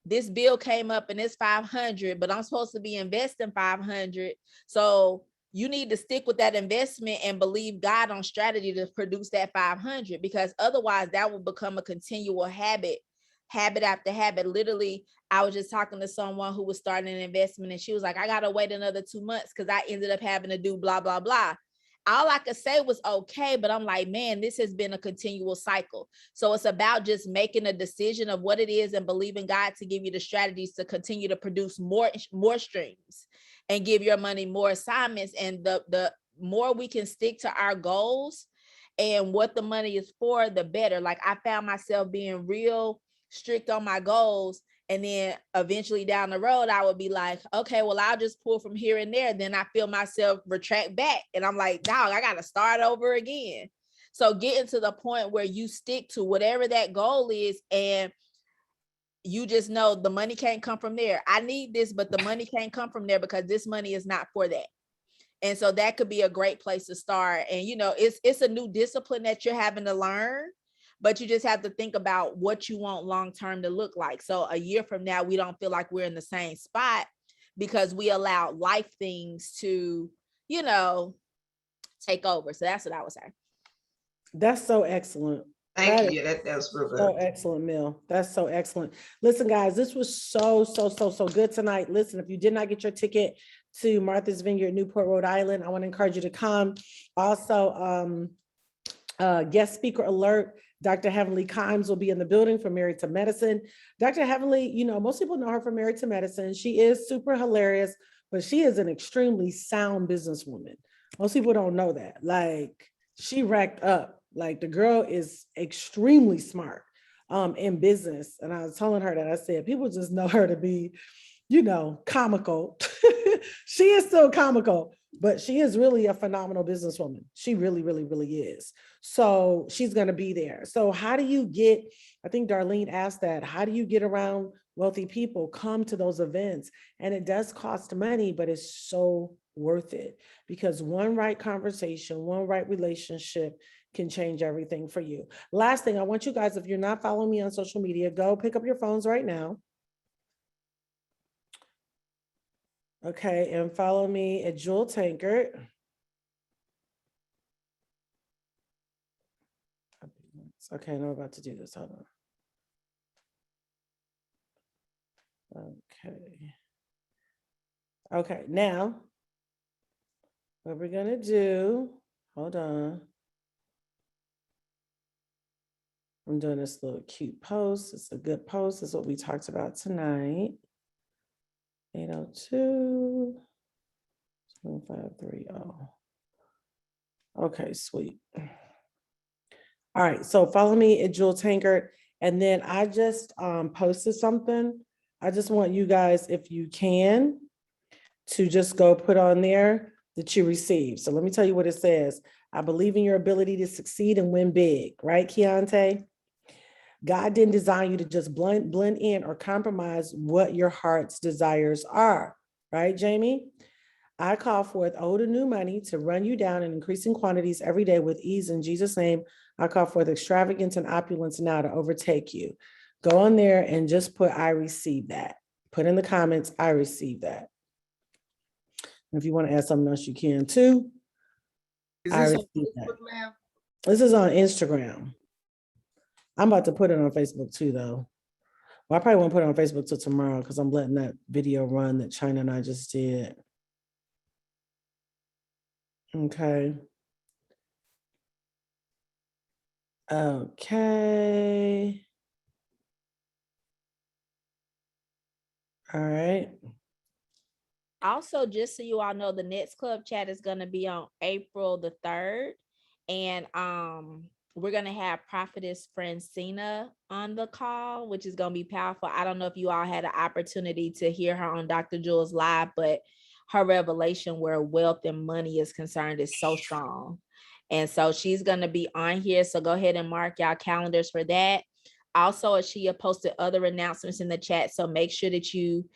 this bill came up and it's 500, but I'm supposed to be investing 500. So you need to stick with that investment and believe God on strategy to produce that 500, because otherwise that will become a continual habit after habit. Literally, I was just talking to someone who was starting an investment, and she was like, I got to wait another 2 months because I ended up having to do blah, blah, blah. All I could say was okay, but I'm like, man, this has been a continual cycle. So it's about just making a decision of what it is and believing God to give you the strategies to continue to produce more streams and give your money more assignments. And the more we can stick to our goals and what the money is for, the better. Like I found myself being real strict on my goals. And then eventually down the road, I would be like, okay, well, I'll just pull from here and there. Then I feel myself retract back. And I'm like, dog, I got to start over again. So getting to the point where you stick to whatever that goal is, and you just know the money can't come from there. I need this, but the money can't come from there because this money is not for that. And so that could be a great place to start. And, you know, it's a new discipline that you're having to learn, but you just have to think about what you want long-term to look like. So a year from now, we don't feel like we're in the same spot because we allow life things to, you know, take over. So that's what I would say. That's so excellent. Thank you. That was real So good. excellent, Mill. That's so excellent. Listen, guys, this was so good tonight. Listen, if you did not get your ticket to Martha's Vineyard, Newport, Rhode Island, I want to encourage you to come. Also, guest speaker alert, Dr. Heavenly Kimes will be in the building from Married to Medicine. Dr. Heavenly, you know, most people know her from Married to Medicine. She is super hilarious, but she is an extremely sound businesswoman. Most people don't know that. Like, she racked up. Like, the girl is extremely smart in business. And I was telling her that, I said, people just know her to be, you know, comical. She is still comical, but she is really a phenomenal businesswoman. She really is. So she's going to be there. So how do you get, I think Darlene asked that, how do you get around wealthy people? Come to those events. And it does cost money, but it's so worth it, because one right conversation, one right relationship can change everything for you. Last thing, I want you guys, if you're not following me on social media, go pick up your phones right now. Okay, and follow me at Jewel Tankard. Okay, I'm about to do this. Hold on. Okay, now what we're gonna do, hold on. I'm doing this little cute post. It's a good post. It's what we talked about tonight. 802-1530. Okay, sweet. All right, so follow me at Jewel Tankard. And then I just posted something. I just want you guys, if you can, to just go put on there that you received. So let me tell you what it says. I believe in your ability to succeed and win big, right, Keontae? God didn't design you to just blend in or compromise what your heart's desires are, right, Jamie? I call forth old and new money to run you down in increasing quantities every day with ease in Jesus' name. I call forth extravagance and opulence now to overtake you. Go on there and just put, I receive that. Put in the comments, I receive that. And if you want to add something else, you can too. Is I this on received that. Facebook, ma'am? This is on Instagram. I'm about to put it on Facebook too, though. Well, I probably won't put it on Facebook till tomorrow because I'm letting that video run that China and I just did. Okay. Okay. All right. Also, just so you all know, the next club chat is going to be on April the 3rd. And we're going to have Prophetess Francina on the call, which is going to be powerful. I don't know if you all had an opportunity to hear her on Dr. Jules Live, but her revelation where wealth and money is concerned is so strong. And so she's going to be on here. So go ahead and mark y'all calendars for that. Also, Ashia posted other announcements in the chat. So make sure that you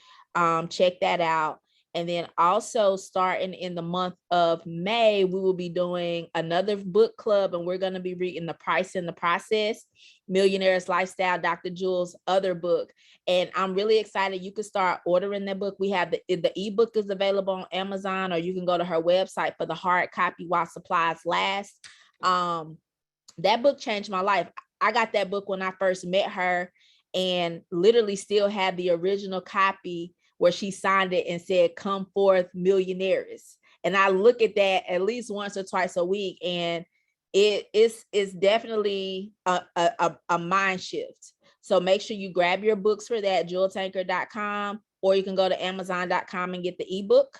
check that out. And then also starting in the month of May, we will be doing another book club, and we're going to be reading The Price and the Process, Millionairess Lifestyle, Dr. Jules' other book. And I'm really excited. You can start ordering the book. We have the ebook is available on Amazon, or you can go to her website for the hard copy while supplies last. That book changed my life. I got that book when I first met her and literally still have the original copy where she signed it and said, "Come forth, Millionairess." And I look at that at least once or twice a week, and it's definitely a mind shift. So make sure you grab your books for that, jeweltankard.com, or you can go to amazon.com and get the ebook.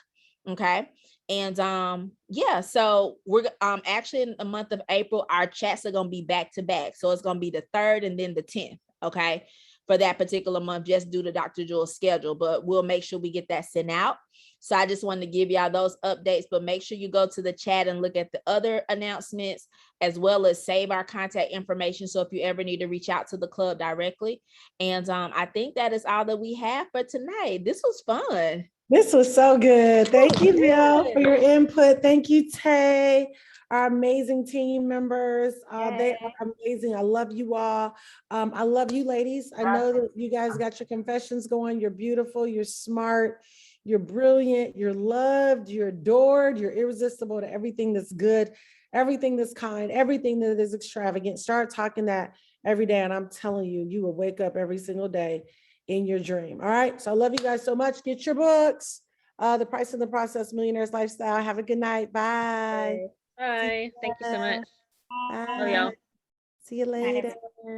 Okay. And yeah, so we're actually in the month of April, our chats are gonna be back to back. So it's gonna be the 3rd and then the 10th, okay, for that particular month, just due to Dr. Jewel's schedule. But we'll make sure we get that sent out. So I just wanted to give y'all those updates, but make sure you go to the chat and look at the other announcements, as well as save our contact information. So if you ever need to reach out to the club directly. And I think that is all that we have for tonight. This was fun. This was so good. Thank you, Mel, for Good. your input. Thank you, Tay, our amazing team members. They Yay. are amazing. I love you all. I love you, ladies. I know that you guys got your confessions going. You're beautiful. You're smart. You're brilliant. You're loved. You're adored. You're irresistible to everything that's good, everything that's kind, everything that is extravagant. Start talking that every day. And I'm telling you, you will wake up every single day in your dream. All right. So I love you guys so much. Get your books. The Price and the Process, Millionaires Lifestyle. Have a good night. Bye. Bye. Thank you so much. Bye. Love y'all. See you later.